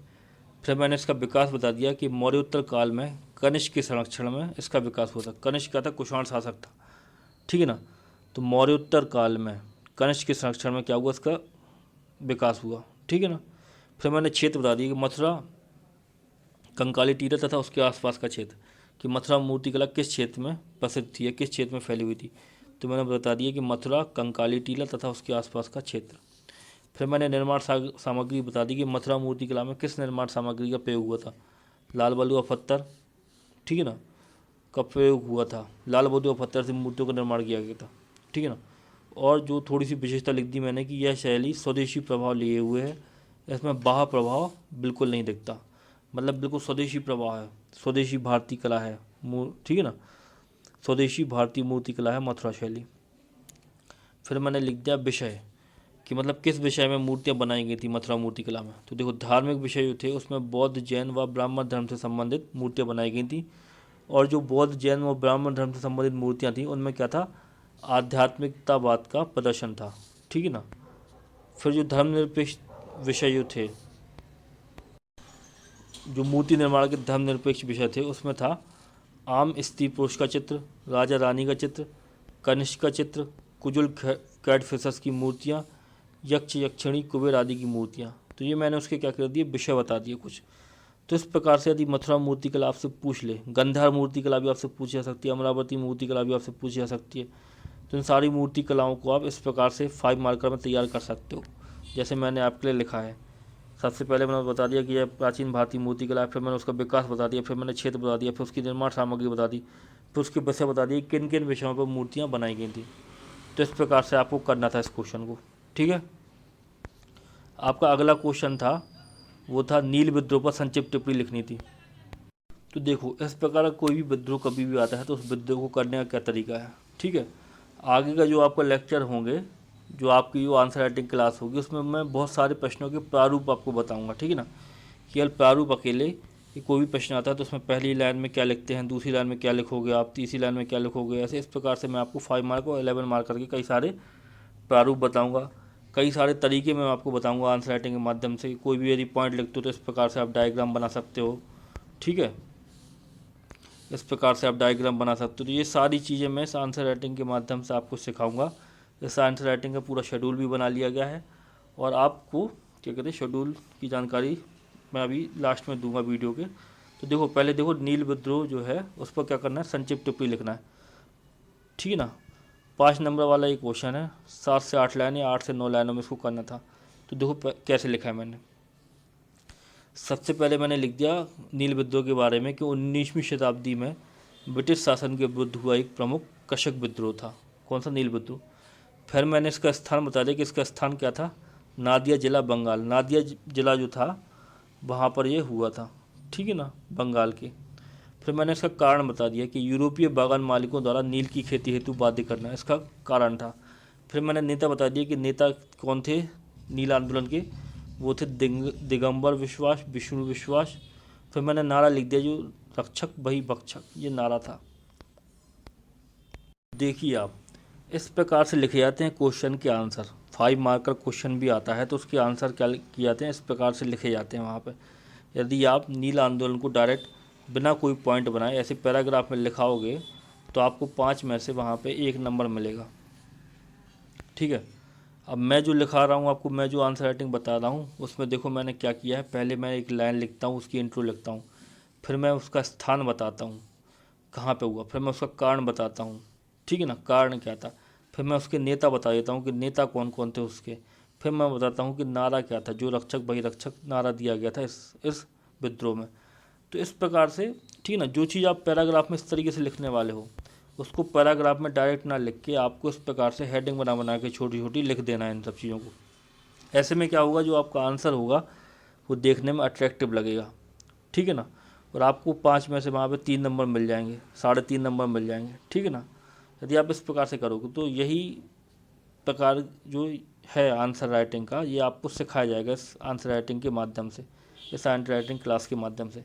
फिर मैंने इसका विकास बता दिया कि मौर्योत्तर काल में कनिष्क के संरक्षण में इसका विकास हुआ था। कनिष्क क्या था, कुषाण शासक था, ठीक है ना। तो मौर्योत्तर काल में कनिष्क के संरक्षण में क्या हुआ, इसका विकास हुआ, ठीक है ना। फिर मैंने क्षेत्र बता दिया कि मथुरा, कंकाली टीला तथा उसके आसपास का क्षेत्र, कि मथुरा मूर्तिकला किस क्षेत्र में प्रसिद्ध थी या किस क्षेत्र में फैली हुई थी। तो मैंने बता दिया कि मथुरा, कंकाली टीला तथा उसके आसपास का क्षेत्र। फिर मैंने निर्माण सामग्री बता दी कि मथुरा मूर्तिकला में किस निर्माण सामग्री का प्रयोग हुआ था, लाल बलुआ पत्थर, ठीक है ना, का प्रयोग हुआ था। लाल बलुआ पत्थर से मूर्तियों का निर्माण किया गया था, ठीक है ना। और जो थोड़ी सी विशेषता लिख दी मैंने कि यह शैली स्वदेशी प्रभाव लिए हुए है, इसमें बाह्य प्रभाव बिल्कुल नहीं दिखता, मतलब बिल्कुल स्वदेशी प्रभाव है, स्वदेशी भारतीय कला है, ठीक है ना, स्वदेशी भारतीय मूर्ति कला है मथुरा शैली। फिर मैंने लिख दिया विषय, कि मतलब किस विषय में मूर्तियाँ बनाई गई थी मथुरा मूर्ति कला में। तो देखो धार्मिक विषय जो थे उसमें बौद्ध, जैन व ब्राह्मण धर्म से संबंधित मूर्तियाँ बनाई गई थी, और जो बौद्ध, जैन व ब्राह्मण धर्म से संबंधित मूर्तियाँ थी उनमें क्या था, आध्यात्मिकतावाद का प्रदर्शन था, ठीक है ना। फिर जो धर्मनिरपेक्ष विषय जो थे, जो मूर्ति निर्माण के धर्मनिरपेक्ष विषय थे उसमें था आम स्त्री पुरुष का चित्र, राजा रानी का चित्र, कनिष्क का चित्र, कुजुल कैटफिशर्स की मूर्तियाँ, यक्ष यक्षिणी कुबेर आदि की मूर्तियाँ। तो ये मैंने उसके क्या कर दिए, विषय बता दिए कुछ। तो इस प्रकार से यदि मथुरा मूर्ति कला आपसे पूछ ले, गंधार मूर्ति कला भी आपसे पूछी जा सकती है, अमरावती मूर्ति कला भी आपसे पूछी जा सकती है। तो इन सारी मूर्ति कलाओं को आप इस प्रकार से 5 मार्कर में तैयार कर सकते हो, जैसे मैंने आपके लिए लिखा है। सबसे पहले मैंने बता दिया कि यह प्राचीन भारतीय मूर्ति कला है, फिर मैंने उसका विकास बता दिया, फिर मैंने क्षेत्र बता दिया, फिर उसकी निर्माण सामग्री बता दी, फिर उसके विषय बता दिए किन किन विषयों पर मूर्तियाँ बनाई गई थी। तो इस प्रकार से आपको करना था इस क्वेश्चन को, ठीक है। आपका अगला क्वेश्चन था वो था नील विद्रोह पर संक्षिप्त टिप्पणी लिखनी थी। तो देखो इस प्रकार का कोई भी विद्रोह कभी भी आता है तो उस विद्रोह को करने का क्या तरीका है। ठीक है, आगे का जो आपका लेक्चर होंगे, जो आपकी जो आंसर राइटिंग क्लास होगी, उसमें मैं बहुत सारे प्रश्नों के प्रारूप आपको बताऊंगा। ठीक है ना, केवल प्रारूप अकेले कि कोई भी प्रश्न आता है तो उसमें पहली लाइन में क्या लिखते हैं, दूसरी लाइन में क्या लिखोगे आप, तीसरी लाइन में क्या लिखोगे, ऐसे इस प्रकार से मैं आपको 5 मार्क और 11 मार्क करके कई सारे प्रारूप बताऊंगा। कई सारे तरीके मैं आपको बताऊंगा आंसर राइटिंग के माध्यम से। कोई भी यदि पॉइंट लिखते हो तो इस प्रकार से आप डायग्राम बना सकते हो। ठीक है, इस प्रकार से आप डायग्राम बना सकते हो। तो ये सारी चीज़ें मैं इस आंसर राइटिंग के माध्यम से आपको सिखाऊंगा। इस आंसर राइटिंग का पूरा शेड्यूल भी बना लिया गया है और आपको क्या कहते हैं शेड्यूल की जानकारी मैं अभी लास्ट में दूंगा वीडियो के। तो देखो पहले देखो नील विद्रोह जो है उस पर क्या करना है, संक्षिप्त टिप्पणी लिखना है। ठीक है ना, 5 नंबर वाला ये क्वेश्चन है, 7 से 8 लाइन या 8 से 9 लाइनों में इसको करना था। तो देखो कैसे लिखा है मैंने। सबसे पहले मैंने लिख दिया नील विद्रोह के बारे में कि 19वीं शताब्दी में ब्रिटिश शासन के विरुद्ध हुआ एक प्रमुख कशक विद्रोह था। कौन सा, नील विद्रोह। फिर मैंने इसका स्थान बता दिया कि इसका स्थान क्या था, नादिया जिला बंगाल। नादिया जिला जो था वहाँ पर ये हुआ था। ठीक है ना, बंगाल के। फिर मैंने इसका कारण बता दिया कि यूरोपीय बागान मालिकों द्वारा नील की खेती हेतु बाध्य करना इसका कारण था। फिर मैंने नेता बता दिया कि नेता कौन थे नील आंदोलन के, वो थे दिगंबर विश्वास, विष्णु विश्वास। फिर मैंने नारा लिख दिया जो रक्षक वही भक्षक, ये नारा था। देखिए आप इस प्रकार से लिखे जाते हैं क्वेश्चन के आंसर। 5 मार्क का क्वेश्चन भी आता है तो उसके आंसर क्या किए जाते हैं, इस प्रकार से लिखे जाते हैं वहाँ पे। यदि आप नील आंदोलन को डायरेक्ट बिना कोई पॉइंट बनाए ऐसे पैराग्राफ में लिखाओगे तो आपको 5 में से वहाँ पे 1 नंबर मिलेगा। ठीक है, अब मैं जो लिखा रहा हूँ आपको, मैं जो आंसर राइटिंग बता रहा हूँ उसमें देखो मैंने क्या किया है। पहले मैं एक लाइन लिखता हूँ, उसकी इंट्रो लिखता हूँ, फिर मैं उसका स्थान बताता हूँ कहाँ पे हुआ, फिर मैं उसका कारण बताता हूँ। ठीक है ना, कारण क्या था। फिर मैं उसके नेता बता देता हूँ कि नेता कौन कौन थे उसके। फिर मैं बताता हूँ कि नारा क्या था, जो रक्षक वही रक्षक नारा दिया गया था इस विद्रोह में। तो इस प्रकार से ठीक है ना, जो चीज़ आप पैराग्राफ में इस तरीके से लिखने वाले हो उसको पैराग्राफ में डायरेक्ट ना लिख के आपको इस प्रकार से हेडिंग बना बना के छोटी छोटी लिख देना है इन सब चीज़ों को। ऐसे में क्या होगा, जो आपका आंसर होगा वो देखने में अट्रैक्टिव लगेगा। ठीक है ना, और आपको 5 में से वहाँ पे 3 नंबर मिल जाएंगे, 3.5 नंबर मिल जाएंगे। ठीक है ना, यदि आप इस प्रकार से करोगे तो यही प्रकार जो है आंसर राइटिंग का, ये आपको सिखाया जाएगा इस आंसर राइटिंग के माध्यम से, इस आंसर राइटिंग क्लास के माध्यम से।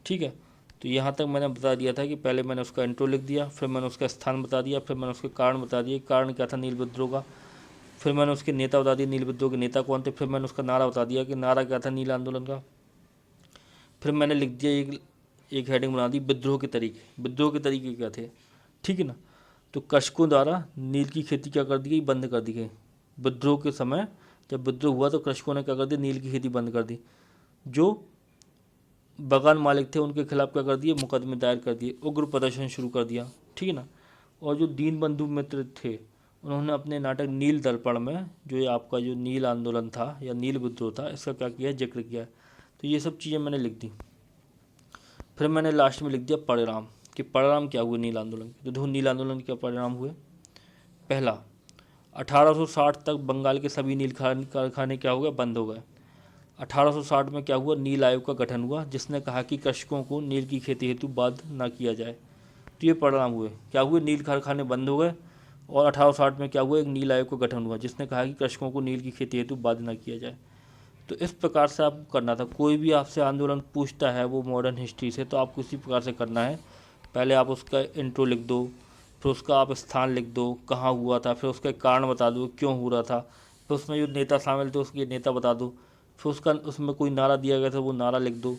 ठीक है, तो यहाँ तक मैंने बता दिया था कि पहले मैंने उसका इंट्रो लिख दिया, फिर मैंने उसका स्थान बता दिया, फिर मैंने उसके कारण बता दिए, कारण क्या था नील विद्रोह का। फिर मैंने उसके नेता बता दिए, नील विद्रोह के नेता कौन थे। फिर मैंने उसका नारा बता दिया कि नारा क्या था नील आंदोलन का। फिर मैंने लिख दिया एक हेडिंग बना दी, विद्रोह के तरीके। विद्रोह के तरीके क्या थे। ठीक है ना, तो कृषकों द्वारा नील की खेती क्या कर दी गई, बंद कर दी गई। विद्रोह के समय जब विद्रोह हुआ तो कृषकों ने क्या कर दिया, नील की खेती बंद कर दी। जो बागान मालिक थे उनके खिलाफ क्या कर दिए, मुकदमे दायर कर दिए, उग्र प्रदर्शन शुरू कर दिया। ठीक है ना, और जो दीनबंधु मित्र थे उन्होंने अपने नाटक नील दर्पण में जो ये आपका जो नील आंदोलन था या नील विद्रोह था इसका क्या किया, जिक्र किया। तो ये सब चीज़ें मैंने लिख दी। फिर मैंने लास्ट में लिख दिया परिणाम, कि परिणाम क्या हुए नील आंदोलन के। तो देखो नील आंदोलन के क्या परिणाम हुए। पहला, 1860 तक बंगाल के सभी नील कारखाने क्या हो गए, बंद हो गए। 1860 में क्या हुआ, नील आयोग का गठन हुआ जिसने कहा कि कृषकों को नील की खेती हेतु बाध्य न किया जाए। तो ये परिणाम हुए, क्या हुए, नील कारखाने बंद हो गए और 1860 में क्या हुआ, एक नील आयोग का गठन हुआ जिसने कहा कि कृषकों को नील की खेती हेतु बाध्य न किया जाए। तो इस प्रकार से आपको करना था। कोई भी आपसे आंदोलन पूछता है वो मॉडर्न हिस्ट्री से, तो आपको इसी प्रकार से करना है। पहले आप उसका इंट्रो लिख दो, फिर उसका आप स्थान लिख दो कहाँ हुआ था, फिर उसका कारण बता दो क्यों हो रहा था, फिर उसमें जो नेता शामिल थे उसके नेता बता दो, फिर उसका उसमें कोई नारा दिया गया था वो नारा लिख दो,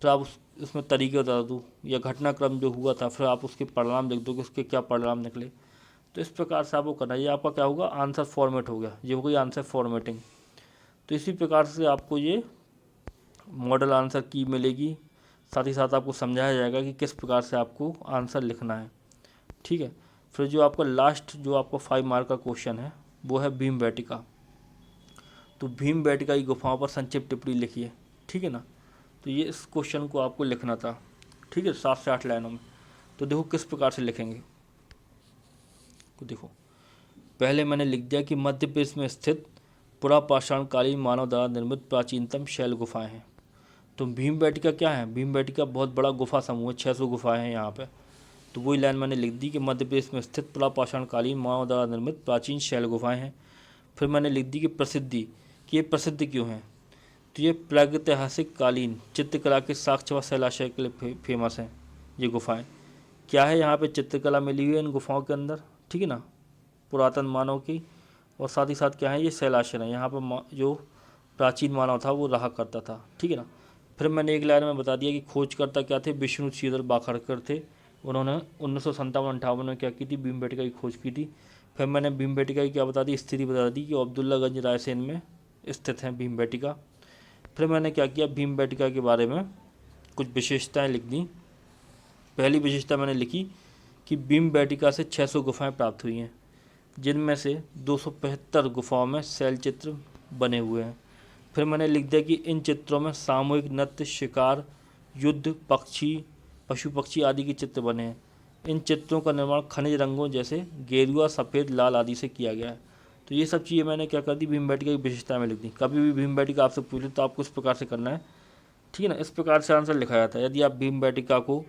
फिर आप उसमें तरीके बता दो या घटनाक्रम जो हुआ था, फिर आप उसके परिणाम लिख दो कि उसके क्या परिणाम निकले। तो इस प्रकार से आपको करना है। ये आपका क्या होगा, आंसर फॉर्मेट हो गया, ये हो गई आंसर फॉर्मेटिंग। तो इसी प्रकार से आपको ये मॉडल आंसर की मिलेगी। साथ ही साथ आपको समझाया जाएगा कि किस प्रकार से आपको आंसर लिखना है। ठीक है, फिर जो आपका लास्ट जो आपका 5 मार्क का क्वेश्चन है वो है भीमबेटका। तो भीमबेटका की गुफाओं पर संक्षिप्त टिप्पणी लिखिए। ठीक है ना, तो ये इस क्वेश्चन को आपको लिखना था। ठीक है, 7 से 8 लाइनों में। तो देखो किस प्रकार से लिखेंगे। तो देखो पहले मैंने लिख दिया कि मध्य प्रदेश में स्थित पुरापाषाणकालीन मानव द्वारा निर्मित प्राचीनतम शैल गुफाएं हैं। तो भीमबेटका क्या है, भीमबेटका बहुत बड़ा गुफा समूह है, 600 गुफाएं हैं यहाँ पे। तो वही लाइन मैंने लिख दी कि मध्य प्रदेश में स्थित पुरापाषाणकालीन मानव द्वारा निर्मित प्राचीन शैल गुफाएं हैं। फिर मैंने लिख दी कि प्रसिद्धि, कि ये प्रसिद्ध क्यों हैं। तो ये प्रागैतिहासिक कालीन चित्रकला के साक्ष्य व शैलाशय के लिए फेमस हैं ये गुफाएं। क्या है, यहाँ पे चित्रकला मिली हुई है इन गुफाओं के अंदर, ठीक है ना, पुरातन मानव की। और साथ ही साथ क्या है, ये शैलाशय है, यहाँ पर जो प्राचीन मानव था वो रहा करता था, ठीक है ना। फिर मैंने एक लाइन में बता दिया कि खोजकर्ता क्या थे, विष्णु श्रीधर बाखड़कर थे। उन्होंने 1957-58 में क्या की थी, भीमबेटका की खोज की थी। फिर मैंने भीमबेटका की क्या बता दी, स्थिति बता दी कि अब्दुल्लागंज रायसेन में स्थित है भीमबेटका। फिर मैंने क्या किया, भीमबेटका के बारे में कुछ विशेषताएं लिख दी। पहली विशेषता मैंने लिखी कि भीमबेटका से 600 गुफाएं प्राप्त हुई हैं, जिनमें से 275 गुफाओं में शैल चित्र बने हुए हैं। फिर मैंने लिख दिया कि इन चित्रों में सामूहिक नृत्य, शिकार, युद्ध, पशु पक्षी आदि के चित्र बने हैं। इन चित्रों का निर्माण खनिज रंगों जैसे गेरुआ, सफ़ेद, लाल आदि से किया गया है। तो ये सब चीज़ें मैंने क्या कर दी, भीमबेटका की विशेषता में लिख दी। कभी भी भीमबेटका आपसे पूछे तो आपको इस प्रकार से करना है, ठीक है ना, इस प्रकार से आंसर लिखा जाता है। यदि आप भीमबेटका को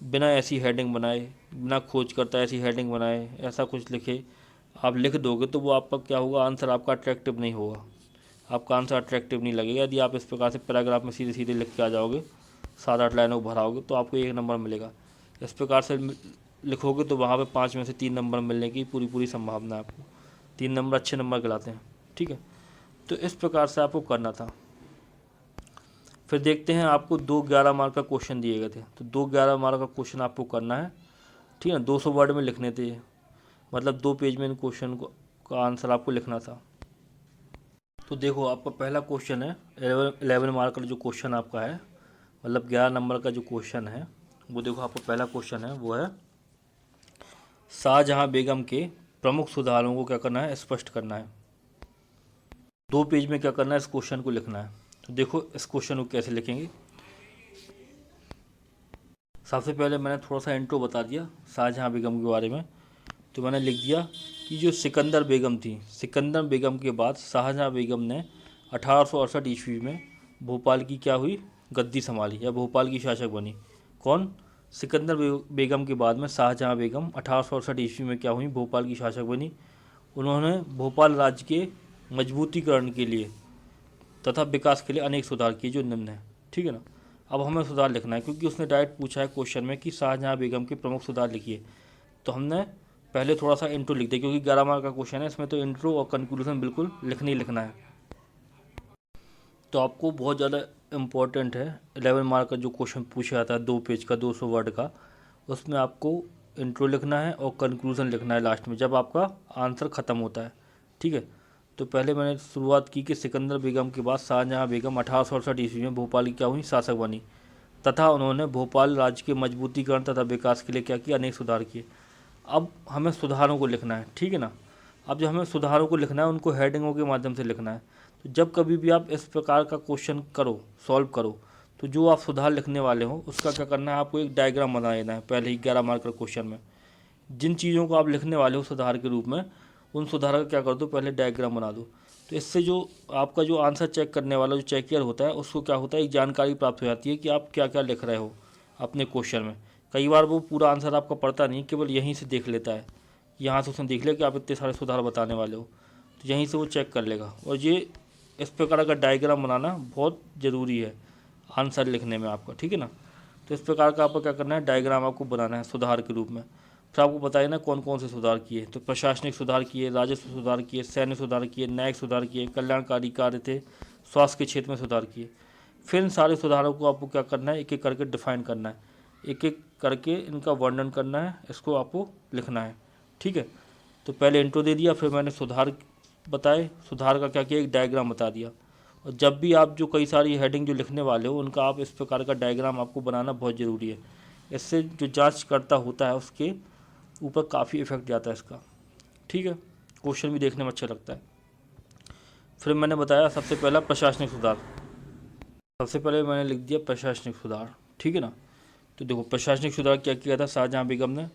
बिना ऐसी हेडिंग बनाए, बिना खोज करता ऐसी हेडिंग बनाए, ऐसा कुछ लिखे आप लिख दोगे तो वो आपका क्या होगा, आंसर आपका अट्रैक्टिव नहीं होगा, आपका आंसर अट्रैक्टिव नहीं लगेगा। यदि आप इस प्रकार से पैराग्राफ में सीधे सीधे लिख के आ जाओगे, 7-8 लाइनों को भराओगे तो आपको 1 नंबर मिलेगा। इस प्रकार से लिखोगे तो वहाँ पे 5 में से 3 नंबर मिलने की पूरी संभावना है आपको। 3 नंबर अच्छे नंबर कहलाते हैं, ठीक है। तो इस प्रकार से आपको करना था। फिर देखते हैं, आपको 2 11 मार्क का क्वेश्चन दिए गए थे। तो 2 11 मार्क का क्वेश्चन आपको करना है, ठीक है। 200 वर्ड में लिखने थे, मतलब 2 पेज में इन क्वेश्चन का आंसर आपको लिखना था। तो देखो, आपका पहला क्वेश्चन है 11 मार्क का जो क्वेश्चन आपका है, मतलब 11 नंबर का जो क्वेश्चन है वो देखो, आपका पहला क्वेश्चन है वो है शाहजहां बेगम के प्रमुख सुधारों को क्या करना है, स्पष्ट करना है। 2 पेज में क्या करना है, इस क्वेश्चन को लिखना है। तो देखो इस क्वेश्चन को कैसे लिखेंगे। सबसे पहले मैंने थोड़ा सा इंट्रो बता दिया शाहजहां बेगम के बारे में। तो मैंने लिख दिया कि जो सिकंदर बेगम थी, सिकंदर बेगम के बाद शाहजहां बेगम ने 1868 ईस्वी में भोपाल की क्या हुई, गद्दी संभाली या भोपाल की शासक बनी। कौन, सिकंदर बेगम के बाद में शाहजहां बेगम 1868 ईस्वी में क्या हुई, भोपाल की शासक बनी। उन्होंने भोपाल राज्य के मजबूतीकरण के लिए तथा विकास के लिए अनेक सुधार किए जो निम्न है, ठीक है ना। अब हमें सुधार लिखना है, क्योंकि उसने डायरेक्ट पूछा है क्वेश्चन में कि शाहजहां बेगम के प्रमुख सुधार लिखिए। तो हमने पहले थोड़ा सा इंट्रो लिख दिया, क्योंकि 11 मार्क का क्वेश्चन है, इसमें तो इंट्रो और कंक्लूजन बिल्कुल लिखना ही लिखना है। तो आपको बहुत ज़्यादा इम्पोर्टेंट है, 11 मार्क का जो क्वेश्चन पूछा जाता है 2 पेज का 200 वर्ड का, उसमें आपको इंट्रो लिखना है और कंक्लूजन लिखना है लास्ट में, जब आपका आंसर ख़त्म होता है, ठीक है। तो पहले मैंने शुरुआत की कि सिकंदर बेगम के बाद शाहजहां बेगम 1868 ईस्वी में भोपाल की क्या हुई, शासक बनी, तथा उन्होंने भोपाल राज्य के मजबूतीकरण तथा विकास के लिए क्या किया, अनेक सुधार किए। अब हमें सुधारों को लिखना है, ठीक है ना। अब जो हमें सुधारों को लिखना है उनको हेडिंगों के माध्यम से लिखना है। तो जब कभी भी आप इस प्रकार का क्वेश्चन करो, सॉल्व करो, तो जो आप सुधार लिखने वाले हो उसका क्या करना है, आपको एक डायग्राम बना लेना है पहले ही 11 मार्क का क्वेश्चन में। जिन चीज़ों को आप लिखने वाले हो सुधार के रूप में, उन सुधार का क्या कर दो, पहले डायग्राम बना दो। तो इससे जो आपका जो आंसर चेक करने वाला जो चेकियर होता है उसको क्या होता है, एक जानकारी प्राप्त हो जाती है कि आप क्या क्या लिख रहे हो अपने क्वेश्चन में। कई बार वो पूरा आंसर आपका पढ़ता नहीं, केवल यहीं से देख लेता है, यहाँ से उसने देख लिया कि आप इतने सारे सुधार बताने वाले हो, तो यहीं से वो चेक कर लेगा। और ये इस प्रकार का डायग्राम बनाना बहुत ज़रूरी है आंसर लिखने में आपका, ठीक है ना। तो इस प्रकार का आपको क्या करना है, डायग्राम आपको बनाना है सुधार के रूप में। फिर आपको बताइए ना कौन कौन से सुधार किए। तो प्रशासनिक सुधार किए, राजस्व सुधार किए, सैन्य सुधार किए, न्यायिक सुधार किए, कल्याणकारी कार्य थे, स्वास्थ्य के क्षेत्र में सुधार किए। फिर इन सारे सुधारों को आपको क्या करना है, एक एक करके डिफाइन करना है, एक एक करके इनका वर्णन करना है, इसको आपको लिखना है, ठीक है। तो पहले इंट्रो दे दिया, फिर मैंने सुधार बताए, सुधार का क्या किया, एक डायग्राम बता दिया। और जब भी आप जो कई सारी हेडिंग जो लिखने वाले हो उनका आप इस प्रकार का डायग्राम आपको बनाना बहुत ज़रूरी है। इससे जो जांचकर्ता होता है उसके ऊपर काफ़ी इफेक्ट जाता है इसका, ठीक है। क्वेश्चन भी देखने में अच्छा लगता है। फिर मैंने बताया सबसे पहला प्रशासनिक सुधार, सबसे पहले मैंने लिख दिया प्रशासनिक सुधार, ठीक है ना। तो देखो प्रशासनिक सुधार क्या किया था शाहजहां बेगम ने,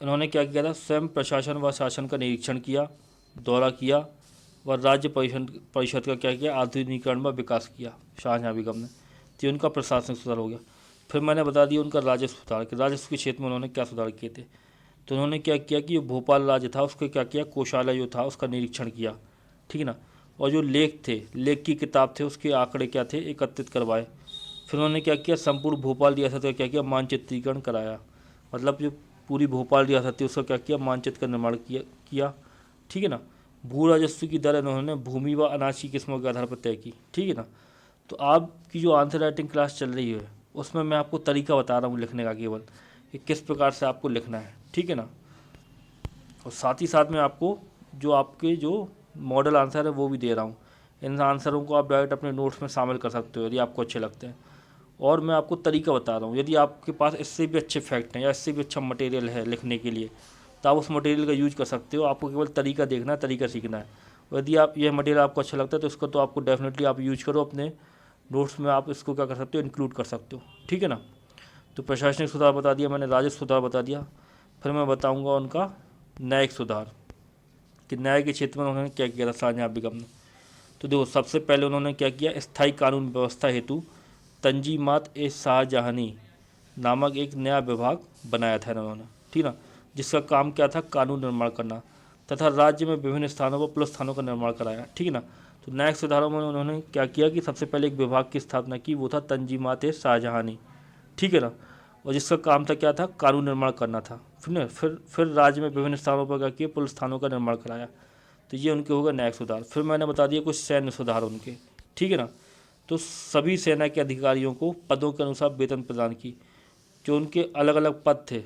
इन्होंने क्या किया था, स्वयं प्रशासन व शासन का निरीक्षण किया, दौरा किया व राज्य परिषद का क्या किया, आधुनिकीकरण व विकास किया शाहजहां बेगम ने। तो उनका प्रशासनिक सुधार हो गया। फिर मैंने बता दिया उनका राजस्व सुधार कि राजस्व के क्षेत्र में उन्होंने क्या सुधार किए थे। तो उन्होंने क्या किया कि भोपाल राज्य था उसको क्या किया, कोषालय जो था उसका निरीक्षण किया, ठीक है ना। और जो लेख थे, लेख की किताब थे, उसके आंकड़े क्या थे, एकत्रित करवाए। फिर उन्होंने क्या किया, संपूर्ण भोपाल रियासत का क्या किया, मानचित्रीकरण कराया। मतलब जो पूरी भोपाल रियासत थी उसका क्या किया, मानचित्र का निर्माण किया, ठीक है ना। भू राजस्व की दर इन्होंने भूमि व अनाज की किस्मों के आधार पर तय की, ठीक है ना। तो आपकी जो आंसर राइटिंग क्लास चल रही है उसमें मैं आपको तरीका बता रहा हूँ लिखने का केवल, कि किस प्रकार से आपको लिखना है, ठीक है ना। और साथ ही साथ में आपको जो आपके जो मॉडल आंसर है वो भी दे रहा हूँ। इन आंसरों को आप डायरेक्ट अपने नोट्स में शामिल कर सकते हो यदि आपको अच्छे लगते हैं। और मैं आपको तरीका बता रहा हूँ, यदि आपके पास इससे भी अच्छे फैक्ट हैं या इससे भी अच्छा मटेरियल है लिखने के लिए तो आप उस मटेरियल का यूज कर सकते हो। आपको केवल तरीका देखना है, तरीका सीखना है। और यदि आप यह मटेरियल आपको अच्छा लगता है तो इसको तो आपको डेफिनेटली आप यूज करो, अपने नोट्स में आप इसको क्या कर सकते हो, इंक्लूड कर सकते हो, ठीक है ना। तो प्रशासनिक सुधार बता दिया मैंने, राजस्व सुधार बता दिया। फिर मैं बताऊँगा उनका न्यायिक सुधार, कि न्याय के क्षेत्र में उन्होंने क्या किया था शाहजहाँ बेगम ने। तो देखो सबसे पहले उन्होंने क्या किया, स्थायी कानून व्यवस्था हेतु तंजीमात ए शाहजहानी नामक एक नया विभाग बनाया था इन्होंने, ठीक ना, जिसका काम क्या था, कानून निर्माण करना तथा राज्य में विभिन्न स्थानों पर पुलिस थानों का निर्माण कराया, ठीक है ना। तो न्यायिक सुधारों में उन्होंने क्या किया कि सबसे पहले एक विभाग की स्थापना की, वो था तंजीमात ए शाहजहानी, ठीक है ना। और जिसका काम था क्या था, कानून निर्माण करना था। फिर राज्य में विभिन्न स्थानों पर क्या किया, पुलिस थानों का निर्माण कराया। तो ये उनके होगा न्यायिक सुधार। फिर मैंने बता दिया कुछ सैन्य सुधार उनके, ठीक है ना। तो सभी सेना के अधिकारियों को पदों के अनुसार वेतन प्रदान की, जो उनके अलग अलग पद थे,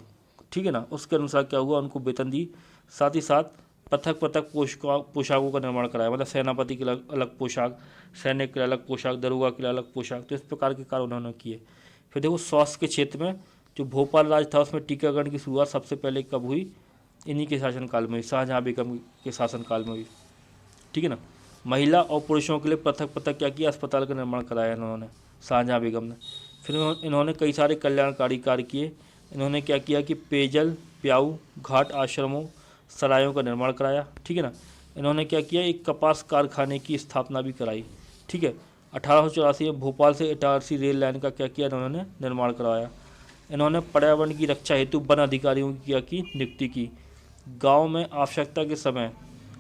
ठीक है ना, उसके अनुसार क्या हुआ, उनको वेतन दी। साथ ही साथ पृथक पृथक पोशाकों का निर्माण कराया, मतलब सेनापति के अलग अलग पोशाक, सैनिक के अलग पोशाक, दरोगा के अलग पोशाक। तो इस प्रकार के कार्य उन्होंने किए। फिर देखो स्वास्थ्य के क्षेत्र में जो भोपाल राज था उसमें टीकाकरण की शुरुआत सबसे पहले कब हुई, इन्हीं के शासनकाल में हुई, शाहजहाँ बेगम के शासनकाल में हुई, ठीक है ना। महिला और पुरुषों के लिए पृथक पृथक क्या किया, अस्पताल का निर्माण कराया इन्होंने, शाहजहाँ बेगम ने। फिर इन्होंने कई सारे कल्याणकारी कार्य किए। इन्होंने क्या किया कि पेयजल, प्याऊ, घाट आश्रमों, सरायों का निर्माण कराया, ठीक है ना। इन्होंने क्या किया, एक कपास कारखाने की स्थापना भी कराई, ठीक है। 1884 में भोपाल से इटारसी रेल लाइन का क्या किया, इन्होंने निर्माण करवाया। इन्होंने पर्यावरण की रक्षा हेतु वन अधिकारियों की क्या की, नियुक्ति की। गांव में आवश्यकता के समय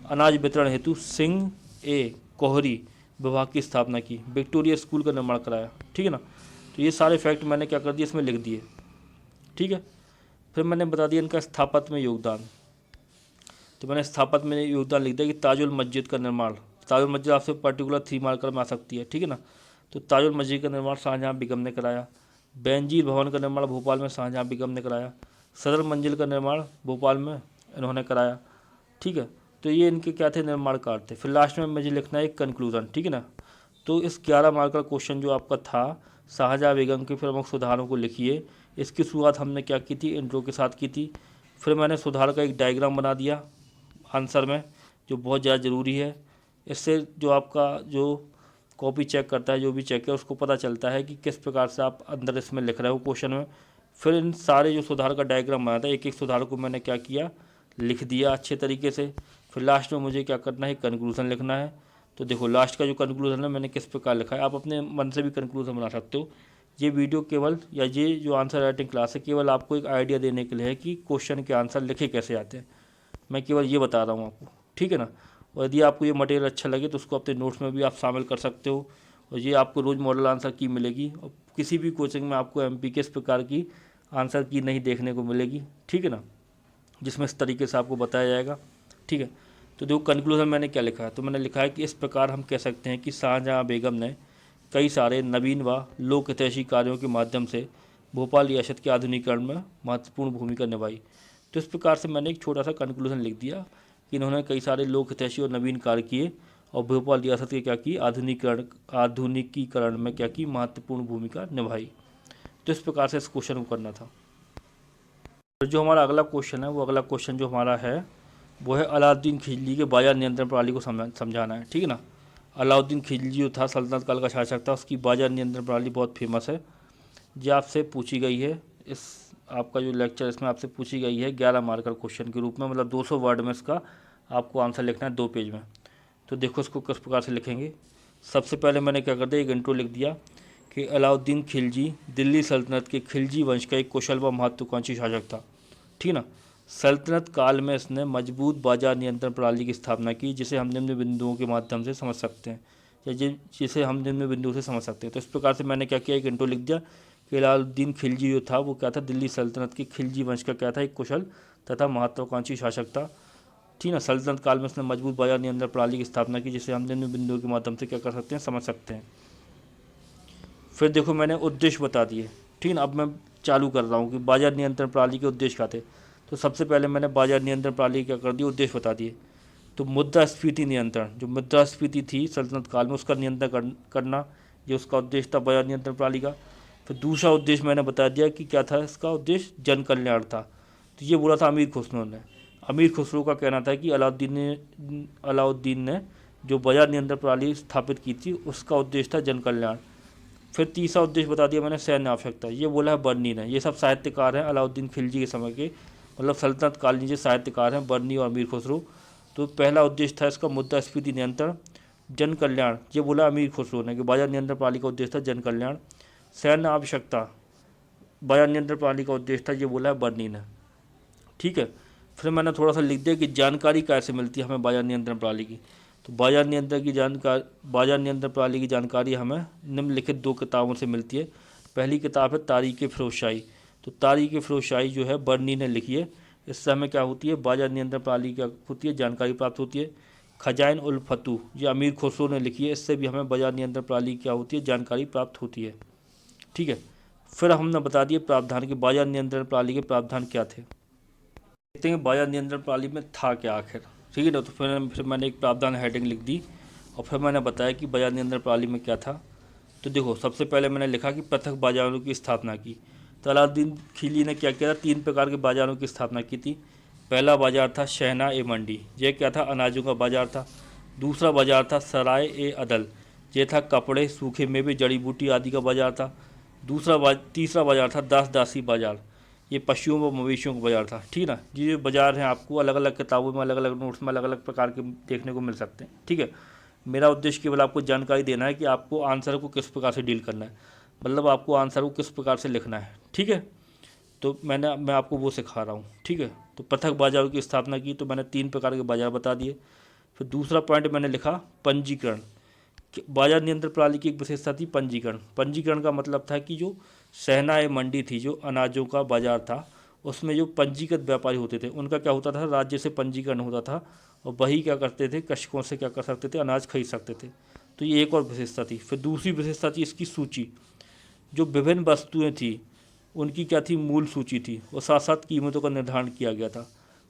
अनाज वितरण हेतु सिंह ए कोहरी विभाग की स्थापना की। विक्टोरिया स्कूल का निर्माण कराया, ठीक है ना। तो ये सारे फैक्ट मैंने क्या कर दिए, इसमें लिख दिए, ठीक है। फिर मैंने बता दिया इनका स्थापत्य में योगदान। तो मैंने स्थापत्य में योगदान लिख दिया कि ताजुल मस्जिद का निर्माण, ताजुल मस्जिद आपसे पर्टिकुलर 3 मार्कर में आ सकती है, ठीक है ना। तो ताजुल मस्जिद का निर्माण शाहजहाँ बेगम ने कराया। बेनजीर भवन का निर्माण भोपाल में शाहजहाँ बेगम ने कराया। सदर मंजिल का निर्माण भोपाल में इन्होंने कराया, ठीक है। तो ये इनके क्या थे, निर्माण कार्य थे। फिर लास्ट में मुझे लिखना है एक कंक्लूजन, ठीक है ना। तो इस 11 मार्क का क्वेश्चन जो आपका था, शाहजहाँ बेगम के प्रमुख सुधारों को लिखिए। इसकी शुरुआत हमने क्या की थी, इंट्रो के साथ की थी। फिर मैंने सुधार का एक डायग्राम बना दिया आंसर में, जो बहुत ज़्यादा ज़रूरी है। इससे जो आपका जो कॉपी चेक करता है, जो भी चेक है, उसको पता चलता है कि किस प्रकार से आप अंदर इसमें लिख रहे हो क्वेश्चन में। फिर इन सारे जो सुधार का डायग्राम बनाया था, एक एक सुधार को मैंने क्या किया, लिख दिया अच्छे तरीके से। फिर लास्ट में मुझे क्या करना है, कंक्लूजन लिखना है। तो देखो लास्ट का जो कंक्लूजन है मैंने किस प्रकार लिखा है, आप अपने मन से भी कंक्लूजन बना सकते हो। ये वीडियो केवल, या ये जो आंसर राइटिंग क्लास है, केवल आपको एक आइडिया देने के लिए है कि क्वेश्चन के आंसर लिखे कैसे आते हैं। मैं केवल ये बता रहा हूँ आपको, ठीक है ना। और यदि आपको ये मटेरियल अच्छा लगे तो उसको अपने नोट्स में भी आप शामिल कर सकते हो। और ये आपको रोज़ मॉडल आंसर की मिलेगी, और किसी भी कोचिंग में आपको एमपी के इस प्रकार की आंसर की नहीं देखने को मिलेगी, ठीक है ना, जिसमें इस तरीके से आपको बताया जाएगा, ठीक है। तो देखो कंक्लूजन मैंने क्या लिखा है, तो मैंने लिखा है कि इस प्रकार हम कह सकते हैं कि शाहजहाँ बेगम ने कई सारे नवीन व लोक हितैषी कार्यों के माध्यम से भोपाल रियासत के आधुनिकीकरण में महत्वपूर्ण भूमिका निभाई। तो इस प्रकार से मैंने एक छोटा सा कंक्लूजन लिख दिया कि इन्होंने कई सारे लोक हितैषी और नवीन कार्य किए और भोपाल रियासत के क्या की, आधुनिकीकरण में क्या की, महत्वपूर्ण भूमिका निभाई। तो इस प्रकार से इस क्वेश्चन को करना था। तो जो हमारा अगला क्वेश्चन है, वो अगला क्वेश्चन जो हमारा है वो है अलाउद्दीन खिलजी के बाजार नियंत्रण प्रणाली को समझाना है, ठीक है ना। अलाउद्दीन खिलजी जो था सल्तनत काल का शासक था, उसकी बाजार नियंत्रण प्रणाली बहुत फेमस है। जो आपसे पूछी गई है, इस आपका जो लेक्चर इसमें आपसे पूछी गई है 11 मार्कर क्वेश्चन के रूप में, मतलब 200 वर्ड में इसका आपको आंसर लिखना है 2 पेज में। तो देखो इसको किस प्रकार से लिखेंगे। सबसे पहले मैंने क्या कर दिया, एक इंट्रो लिख दिया कि अलाउद्दीन खिलजी दिल्ली सल्तनत के खिलजी वंश का एक कुशल व महत्वाकांक्षी शासक था। ठीक ना। सल्तनत काल में इसने मजबूत बाजार नियंत्रण प्रणाली की स्थापना की, जिसे हम निम्न बिंदुओं के माध्यम से समझ सकते हैं, या जिसे हम निम्न बिंदुओं से समझ सकते हैं। तो इस प्रकार से मैंने क्या किया, एक इंट्रो लिख दिया कि अलाउद्दीन खिलजी जो था वो क्या था, दिल्ली सल्तनत के खिलजी वंश का क्या था, एक कुशल तथा महत्वाकांक्षी शासक था। ठीक ना। सल्तनत काल में उसने मजबूत बाजार नियंत्रण प्रणाली की स्थापना की, जिसे हम निम्न बिंदुओं के माध्यम से क्या कर सकते हैं, समझ सकते हैं। फिर देखो मैंने उद्देश्य बता दिए। ठीक ना। अब मैं चालू कर रहा हूँ कि बाजार नियंत्रण प्रणाली के उद्देश्य क्या थे। तो सबसे पहले मैंने बाजार नियंत्रण प्रणाली क्या कर दी, उद्देश्य बता दिए। तो मुद्रास्फीति नियंत्रण, जो मुद्रास्फीति थी सल्तनत काल में उसका नियंत्रण करना, ये उसका उद्देश्य था बाजार नियंत्रण प्रणाली का। फिर दूसरा उद्देश्य मैंने बता दिया कि क्या था, इसका उद्देश्य जन कल्याण था। तो ये बोला था अमीर खुसरो ने। अमीर खुसरो का कहना था कि अलाउद्दीन ने जो बाजार नियंत्रण प्रणाली स्थापित की थी उसका उद्देश्य था जन कल्याण। फिर तीसरा उद्देश्य बता दिया मैंने, सैन्य आवश्यकता। ये बोला है बर्नी ने। ये सब साहित्यकार हैं अलाउद्दीन खिलजी के समय के, मतलब सल्तनत कालीन जो साहित्यकार हैं बर्नी और अमीर खुसरो। तो पहला उद्देश्य था इसका मुद्रास्फीति नियंत्रण, जन कल्याण, ये बोला अमीर खुसरो ने कि बाजार नियंत्रण प्रणाली का उद्देश्य था जन कल्याण। सैन्य आवश्यकता, बाजार नियंत्रण प्रणाली का उद्देश्य था, ये बोला है बर्नी ने। ठीक है। फिर मैंने थोड़ा सा लिख दिया कि जानकारी कैसे मिलती है हमें बाजार नियंत्रण प्रणाली की। तो बाजार नियंत्रण प्रणाली की जानकारी हमें निम्नलिखित 2 किताबों से मिलती है। पहली किताब है तारीख़ फिरोजशाही। तो तारीख़ फिरोजशाही जो है बर्नी ने लिखी है। इससे हमें क्या होती है, बाजार नियंत्रण प्रणाली क्या होती है, जानकारी प्राप्त होती है। खजाइन उल फतू, ये अमीर खुसरो ने लिखी है। इससे भी हमें बाजार नियंत्रण प्रणाली क्या होती है, जानकारी प्राप्त होती है। ठीक है। फिर हमने बता दिए प्रावधान के, बाजार नियंत्रण प्रणाली के प्रावधान क्या थे। देखते हैं बाजार नियंत्रण प्रणाली में था क्या आखिर। ठीक है ना। तो फिर मैंने एक प्रावधान हेडिंग लिख दी और फिर मैंने बताया कि बाजार नियंत्रण प्रणाली में क्या था। तो देखो सबसे पहले मैंने लिखा कि पृथक बाजारों की स्थापना की। तो अलाउद्दीन खिलजी ने क्या किया था, 3 प्रकार के बाज़ारों की स्थापना की थी। पहला बाज़ार था शहना ए मंडी, ये क्या था, अनाजों का बाज़ार था। दूसरा बाज़ार था सराय ए अदल, ये था कपड़े, सूखे मेवे, जड़ी बूटी आदि का बाज़ार था। तीसरा बाज़ार था दास दासी बाज़ार, ये पशुओं व मवेशियों का बाज़ार था। ठीक है ना। ये बाज़ार हैं आपको अलग अलग किताबों में, अलग अलग नोट्स में अलग अलग प्रकार के देखने को मिल सकते हैं। ठीक है। मेरा उद्देश्य केवल आपको जानकारी देना है कि आपको आंसर को किस प्रकार से डील करना है, मतलब आपको आंसर को किस प्रकार से लिखना है। ठीक है। तो मैं आपको वो सिखा रहा हूँ। ठीक है। तो पृथक बाजारों की स्थापना की, तो मैंने 3 प्रकार के बाजार बता दिए। फिर दूसरा पॉइंट मैंने लिखा पंजीकरण। बाजार नियंत्रण प्रणाली की एक विशेषता थी पंजीकरण। पंजीकरण का मतलब था कि जो सहना ए मंडी थी, जो अनाजों का बाजार था, उसमें जो पंजीकृत व्यापारी होते थे उनका क्या होता था, राज्य से पंजीकरण होता था और वही क्या करते थे, कृषकों से क्या कर सकते थे, अनाज खरीद सकते थे। तो ये एक और विशेषता थी। फिर दूसरी विशेषता थी इसकी सूची, जो विभिन्न वस्तुएं थी उनकी क्या थी, मूल सूची थी और साथ साथ कीमतों का निर्धारण किया गया था।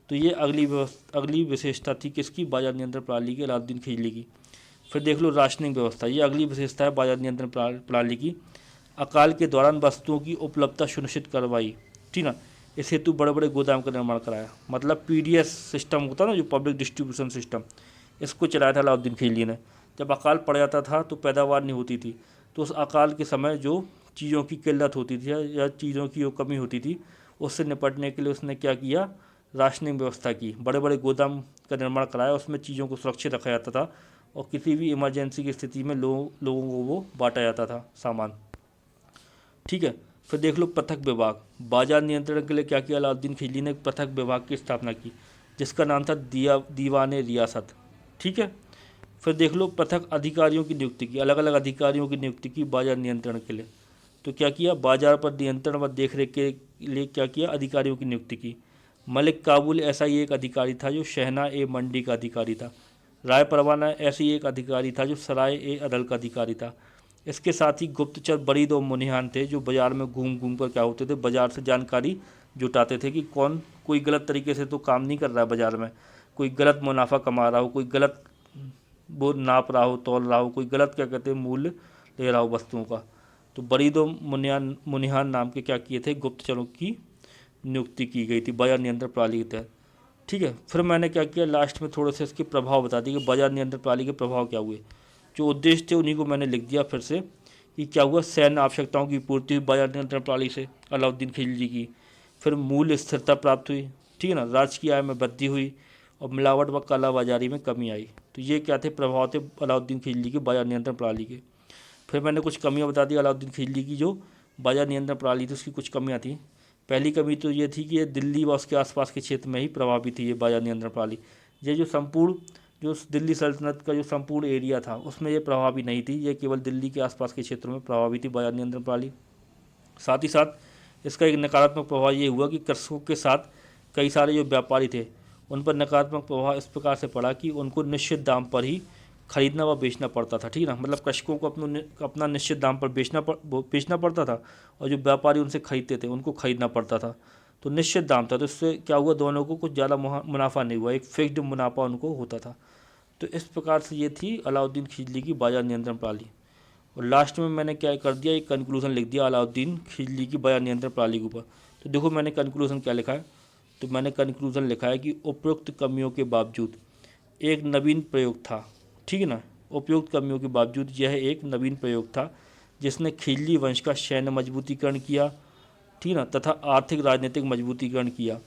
तो ये अगली विशेषता थी किसकी, बाजार नियंत्रण प्रणाली की, अलाउद्दीन खिलजी की। फिर देख लो राशनिंग व्यवस्था, ये अगली विशेषता है बाजार नियंत्रण प्रणाली की। अकाल के दौरान वस्तुओं की उपलब्धता सुनिश्चित करवाई। ठीक ना। इस हेतु बड़े बड़े गोदाम का निर्माण कराया, मतलब पीडीएस सिस्टम होता ना, जो पब्लिक डिस्ट्रीब्यूशन सिस्टम, इसको चलाया था अलाउद्दीन खिलजी ने। जब अकाल पड़ जाता था तो पैदावार नहीं होती थी, तो उस अकाल के समय जो चीज़ों की किल्लत होती थी या चीज़ों की जो कमी होती थी, उससे निपटने के लिए उसने क्या किया, राशनिंग व्यवस्था की। बड़े बड़े गोदाम का निर्माण कराया, उसमें चीज़ों को सुरक्षित रखा जाता था और किसी भी इमरजेंसी की स्थिति में लोगों को वो बांटा जाता था सामान। ठीक है। फिर देख लो पृथक विभाग। बाजार नियंत्रण के लिए क्या किया, अलाउद्दीन खिलजी ने एक पृथक विभाग की स्थापना की, जिसका नाम था दीवान रियासत। ठीक है। फिर देख लो पृथक अधिकारियों की नियुक्ति की, अलग अलग अधिकारियों की नियुक्ति की बाजार नियंत्रण के लिए। तो क्या किया, बाजार पर नियंत्रण व देखरेख के लिए क्या किया, अधिकारियों की नियुक्ति की। मलिक काबुल ऐसा ही एक अधिकारी था जो शहना ए मंडी का अधिकारी था। राय परवाना ऐसे ही एक अधिकारी था जो सराय ए अदल का अधिकारी था। इसके साथ ही गुप्तचर बरीद और मुनिहान थे, जो बाजार में घूम घूम कर क्या होते थे, बाजार से जानकारी जुटाते थे कि कौन कोई गलत तरीके से तो काम नहीं कर रहा है बाजार में, कोई गलत मुनाफा कमा रहा हो, कोई गलत वो नाप रहा हो, तोल रहा हो, कोई गलत क्या कहते हैं मूल्य ले रहा हो वस्तुओं का। तो बरीद और मुनिहान नाम के क्या किए थे, गुप्तचरों की नियुक्ति की गई थी बाजार नियंत्रण प्रणाली के तहत। ठीक है। फिर मैंने क्या किया, लास्ट में थोड़े से इसके प्रभाव बता दिए कि बाजार नियंत्रण प्रणाली के प्रभाव क्या हुए। जो उद्देश्य थे उन्हीं को मैंने लिख दिया फिर से कि क्या हुआ, सैन्य आवश्यकताओं की पूर्ति हुई बाजार नियंत्रण प्रणाली से अलाउद्दीन खिलजी की। फिर मूल्य स्थिरता प्राप्त हुई। ठीक है ना। राजकीय आय में वृद्धि हुई और मिलावट व कालाबाजारी में कमी आई। तो ये क्या थे, प्रभाव थे अलाउद्दीन खिलजी के बाजार नियंत्रण प्रणाली के। फिर मैंने कुछ कमियां बता दी अलाउद्दीन खिलजी की, जो बाजार नियंत्रण प्रणाली थी उसकी कुछ कमियां थी। पहली कमी तो ये थी कि ये दिल्ली व उसके आसपास के क्षेत्र में ही प्रभावी थी ये बाजार नियंत्रण प्रणाली। ये जो संपूर्ण जो दिल्ली सल्तनत का जो संपूर्ण एरिया था उसमें ये प्रभावी नहीं थी, ये केवल दिल्ली के आसपास के क्षेत्रों में प्रभावी थी बाजार नियंत्रण प्रणाली। साथ ही साथ इसका एक नकारात्मक प्रभाव ये हुआ कि कृषकों के साथ कई सारे जो व्यापारी थे उन पर नकारात्मक प्रभाव इस प्रकार से पड़ा कि उनको निश्चित दाम पर ही खरीदना व बेचना पड़ता था, ठीक है ना। मतलब कृषकों को अपना निश्चित दाम पर बेचना पड़ता था, और जो व्यापारी उनसे खरीदते थे उनको खरीदना पड़ता था। तो निश्चित दाम था, तो इससे क्या हुआ, दोनों को कुछ ज़्यादा मुनाफा नहीं हुआ, एक फिक्स्ड मुनाफा उनको होता था। तो इस प्रकार से ये थी अलाउद्दीन खिलजी की बाजार नियंत्रण प्रणाली। और लास्ट में मैंने क्या कर दिया, एक कंक्लूजन लिख दिया अलाउद्दीन खिलजी की बाजार नियंत्रण प्रणाली के ऊपर। तो देखो मैंने कंक्लूजन क्या लिखा है, तो मैंने कंक्लूजन लिखा है कि उपयुक्त कमियों के बावजूद एक नवीन प्रयोग था, ठीक है ना। उपयुक्त कमियों के बावजूद यह एक नवीन प्रयोग था जिसने खिलजी वंश का सैन्य मजबूतीकरण किया, ठीक है ना, तथा आर्थिक राजनीतिक मजबूतीकरण किया।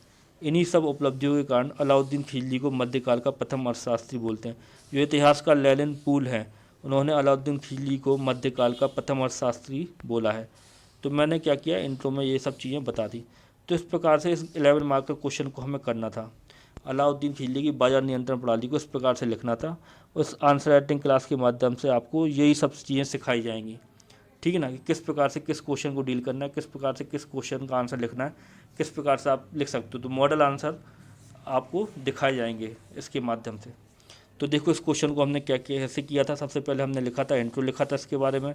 इन्हीं सब उपलब्धियों के कारण अलाउद्दीन खिलजी को मध्यकाल का प्रथम अर्थशास्त्री बोलते हैं। जो इतिहास का लैलन पूल है, उन्होंने अलाउद्दीन खिलजी को मध्यकाल का प्रथम अर्थशास्त्री बोला है। तो मैंने क्या किया, इंट्रो में ये सब चीज़ें बता दी। तो इस प्रकार से इस 11 मार्क का क्वेश्चन को हमें करना था। अलाउद्दीन खिलजी की बाजार नियंत्रण प्रणाली को इस प्रकार से लिखना था। उस आंसर राइटिंग क्लास के माध्यम से आपको यही सब चीज़ें सिखाई जाएंगी, ठीक है ना, कि किस प्रकार से किस क्वेश्चन को डील करना है, किस प्रकार से किस क्वेश्चन का आंसर लिखना है, किस प्रकार से आप लिख सकते हो। तो मॉडल आंसर आपको दिखाए जाएंगे इसके माध्यम से। तो देखो इस क्वेश्चन को हमने क्या कैसे किया था। सबसे पहले हमने लिखा था, इंट्रो लिखा था इसके बारे में।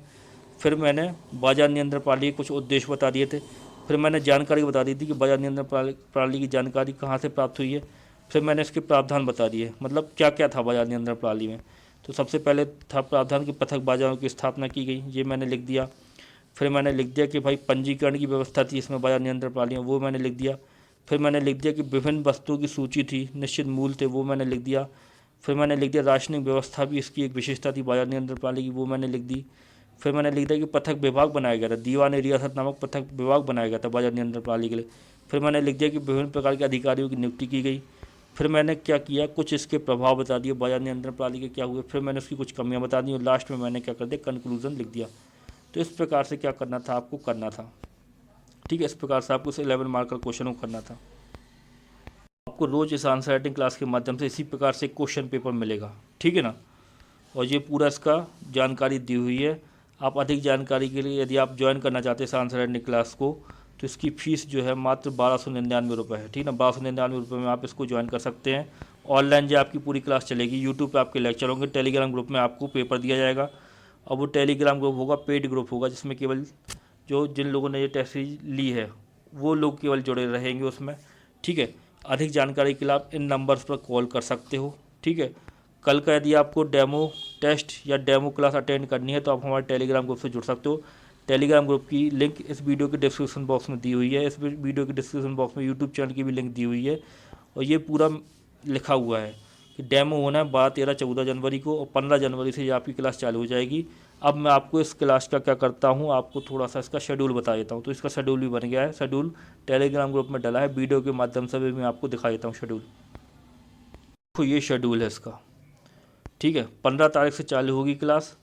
फिर मैंने बाजार नियंत्रण प्रणाली के कुछ उद्देश्य बता दिए थे। फिर मैंने जानकारी बता दी थी कि बाजार नियंत्रण प्रणाली की जानकारी कहाँ से प्राप्त हुई है। फिर मैंने इसके प्रावधान बता दिए, मतलब क्या क्या था बाजार नियंत्रण प्रणाली में। तो सबसे पहले था प्रावधान की पृथक बाजारों की स्थापना की गई, ये मैंने लिख दिया। फिर मैंने लिख दिया कि भाई पंजीकरण की व्यवस्था थी इसमें बाजार नियंत्रण प्रणाली में, वो मैंने लिख दिया। फिर मैंने लिख दिया कि विभिन्न वस्तुओं की सूची थी, निश्चित मूल्य थे, वो मैंने लिख दिया। फिर मैंने लिख दिया राशनिंग व्यवस्था भी इसकी एक विशेषता थी बाजार नियंत्रण प्रणाली की, वो मैंने लिख दी। फिर मैंने लिख दिया कि पृथक विभाग बनाया गया था, दीवान रियासत नामक पृथक विभाग बनाया गया था बाजार नियंत्रण प्रणाली के लिए। फिर मैंने लिख दिया कि विभिन्न प्रकार के अधिकारियों की नियुक्ति की गई। फिर मैंने क्या किया, कुछ इसके प्रभाव बता दिए बाजार नियंत्रण प्रणाली के क्या हुए। फिर मैंने उसकी कुछ कमियां बता दी और लास्ट में मैंने क्या कर दिया, कंक्लूजन लिख दिया। तो इस प्रकार से क्या करना था, आपको करना था, ठीक है। इस प्रकार से आपको इस 11 मार्क का क्वेश्चन को करना था। आपको रोज इस आंसर राइटिंग क्लास के माध्यम से इसी प्रकार से क्वेश्चन पेपर मिलेगा, ठीक है ना। और ये पूरा इसका जानकारी दी हुई है। आप अधिक जानकारी के लिए यदि आप ज्वाइन करना चाहते हैं इस आंसर राइटिंग क्लास को, तो इसकी फ़ीस जो है मात्र 1299 रुपये है, ठीक है ना। 1299 रुपये में आप इसको ज्वाइन कर सकते हैं। ऑनलाइन जो आपकी पूरी क्लास चलेगी, यूट्यूब पे आपके लेक्चर होंगे, टेलीग्राम ग्रुप में आपको पेपर दिया जाएगा। और वो टेलीग्राम ग्रुप होगा, पेड ग्रुप होगा, जिसमें केवल जिन लोगों ने ये टेस्ट सीरीज ली है वो लोग केवल जुड़े रहेंगे उसमें, ठीक है। अधिक जानकारी के लिए आप इन नंबर्स पर कॉल कर सकते हो, ठीक है। कल का यदि आपको डेमो टेस्ट या डेमो क्लास अटेंड करनी है तो आप हमारे टेलीग्राम ग्रुप से जुड़ सकते हो। टेलीग्राम ग्रुप की लिंक इस वीडियो के डिस्क्रिप्शन बॉक्स में दी हुई है। इस वीडियो के डिस्क्रिप्शन बॉक्स में यूट्यूब चैनल की भी लिंक दी हुई है, और ये पूरा लिखा हुआ है कि डेमो होना है 12, 13, 14 जनवरी को, और 15 जनवरी से ये आपकी क्लास चालू हो जाएगी। अब मैं आपको इस क्लास का क्या करता हूँ, आपको थोड़ा सा इसका शेड्यूल बता देता हूँ। तो इसका शेड्यूल भी बन गया है, शेड्यूल टेलीग्राम ग्रुप में डला है, वीडियो के माध्यम से भी मैं आपको दिखा देता हूँ शेड्यूल। तो ये शेड्यूल है इसका, ठीक है। 15 तारीख से चालू होगी क्लास।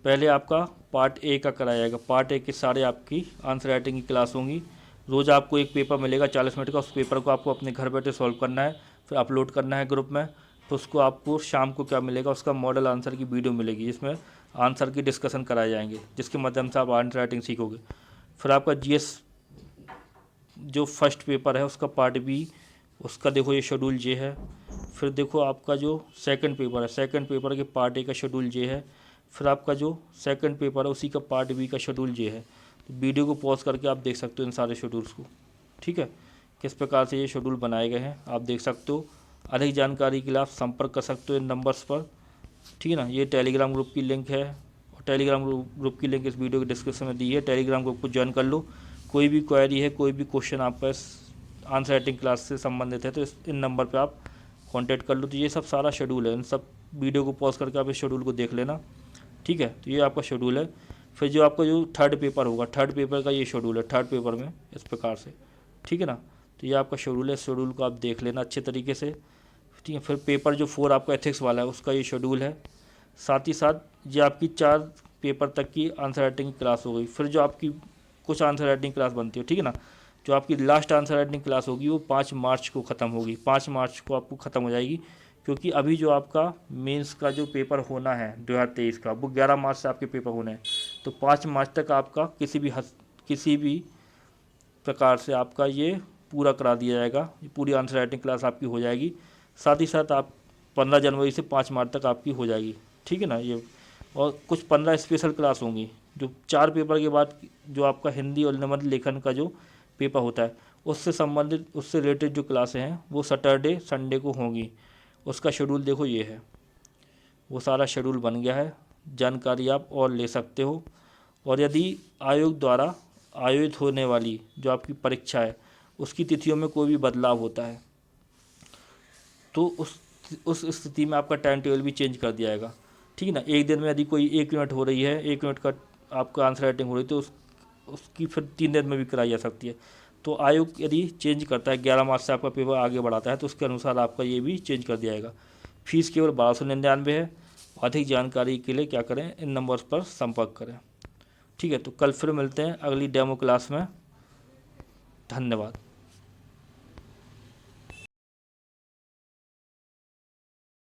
पहले आपका पार्ट ए का कराया जाएगा। पार्ट ए के सारे आपकी आंसर राइटिंग की क्लास होंगी। रोज़ आपको एक पेपर मिलेगा 40 मिनट का, उस पेपर को आपको अपने घर बैठे सॉल्व करना है, फिर अपलोड करना है ग्रुप में। तो उसको आपको शाम को क्या मिलेगा, उसका मॉडल आंसर की वीडियो मिलेगी, जिसमें आंसर की डिस्कशन कराए जाएंगे, जिसके माध्यम से आप आंसर राइटिंग सीखोगे। फिर आपका जीएस जो फर्स्ट पेपर है उसका पार्ट बी, उसका देखो ये शेड्यूल जे है। फिर देखो आपका जो सेकंड पेपर है, सेकंड पेपर के पार्ट ए का शेड्यूल जे है। फिर आपका जो सेकंड पेपर है उसी का पार्ट बी का शेड्यूल जे है। तो वीडियो को पॉज करके आप देख सकते हो इन सारे शेड्यूल्स को, ठीक है, किस प्रकार से ये शेड्यूल बनाए गए हैं आप देख सकते हो। अधिक जानकारी के लिए आप संपर्क कर सकते हो इन नंबर्स पर, ठीक है ना। ये टेलीग्राम ग्रुप की लिंक है, और टेलीग्राम ग्रुप की लिंक इस वीडियो के डिस्क्रिप्शन में दी है। टेलीग्राम ग्रुप को ज्वाइन कर लो। कोई भी क्वेरी है, कोई भी क्वेश्चन आपका इस आंसर राइटिंग क्लास से संबंधित है तो इन नंबर पर आप कांटेक्ट कर लो। तो ये सब सारा शेड्यूल है, इन सब वीडियो को पॉज करके आप इस शेड्यूल को देख लेना, ठीक है। तो ये आपका शेड्यूल है। फिर जो आपका जो थर्ड पेपर होगा, थर्ड पेपर का ये शेड्यूल है, थर्ड पेपर में इस प्रकार से, ठीक है ना। तो ये आपका शेड्यूल है, शेड्यूल को आप देख लेना अच्छे तरीके से, ठीक है। फिर पेपर जो 4 आपका एथिक्स वाला है उसका ये शेड्यूल है। साथ ही साथ ये आपकी 4 पेपर तक की आंसर राइटिंग की क्लास हो गई। फिर जो आपकी कुछ आंसर राइटिंग क्लास बनती है, ठीक है ना, जो आपकी लास्ट आंसर राइटिंग क्लास होगी वो 5 मार्च को ख़त्म होगी। 5 मार्च को आपको ख़त्म हो जाएगी, क्योंकि अभी जो आपका मेंस का जो पेपर होना है 2023 का, वो 11 मार्च से आपके पेपर होने हैं। तो 5 मार्च तक आपका किसी भी प्रकार से आपका ये पूरा करा दिया जाएगा, ये पूरी आंसर राइटिंग क्लास आपकी हो जाएगी। साथ ही साथ आप 15 जनवरी से 5 मार्च तक आपकी हो जाएगी, ठीक है ना ये। और कुछ 15 स्पेशल क्लास होंगी, जो 4 पेपर के बाद जो आपका हिंदी और निबंध लेखन का जो पेपर होता है उससे संबंधित, उससे रिलेटेड जो क्लासें हैं वो सैटरडे संडे को होंगी। उसका शेड्यूल देखो ये है, वो सारा शेड्यूल बन गया है, जानकारी आप और ले सकते हो। और यदि आयोग द्वारा आयोजित होने वाली जो आपकी परीक्षा है उसकी तिथियों में कोई भी बदलाव होता है तो उस स्थिति में आपका टाइम टेबल भी चेंज कर दिया जाएगा, ठीक है ना। एक दिन में यदि कोई 1 यूनिट हो रही है, 1 यूनिट का आपका आंसर राइटिंग हो रही है, तो उसकी फिर 3 दिन में भी कराई जा सकती है। तो आयोग यदि चेंज करता है, 11 मार्च से आपका पेपर आगे बढ़ाता है, तो उसके अनुसार आपका ये भी चेंज कर दिया जाएगा। फीस केवल 1299 है। अधिक जानकारी के लिए क्या करें, इन नंबर्स पर संपर्क करें, ठीक है। तो कल फिर मिलते हैं अगली डेमो क्लास में। धन्यवाद।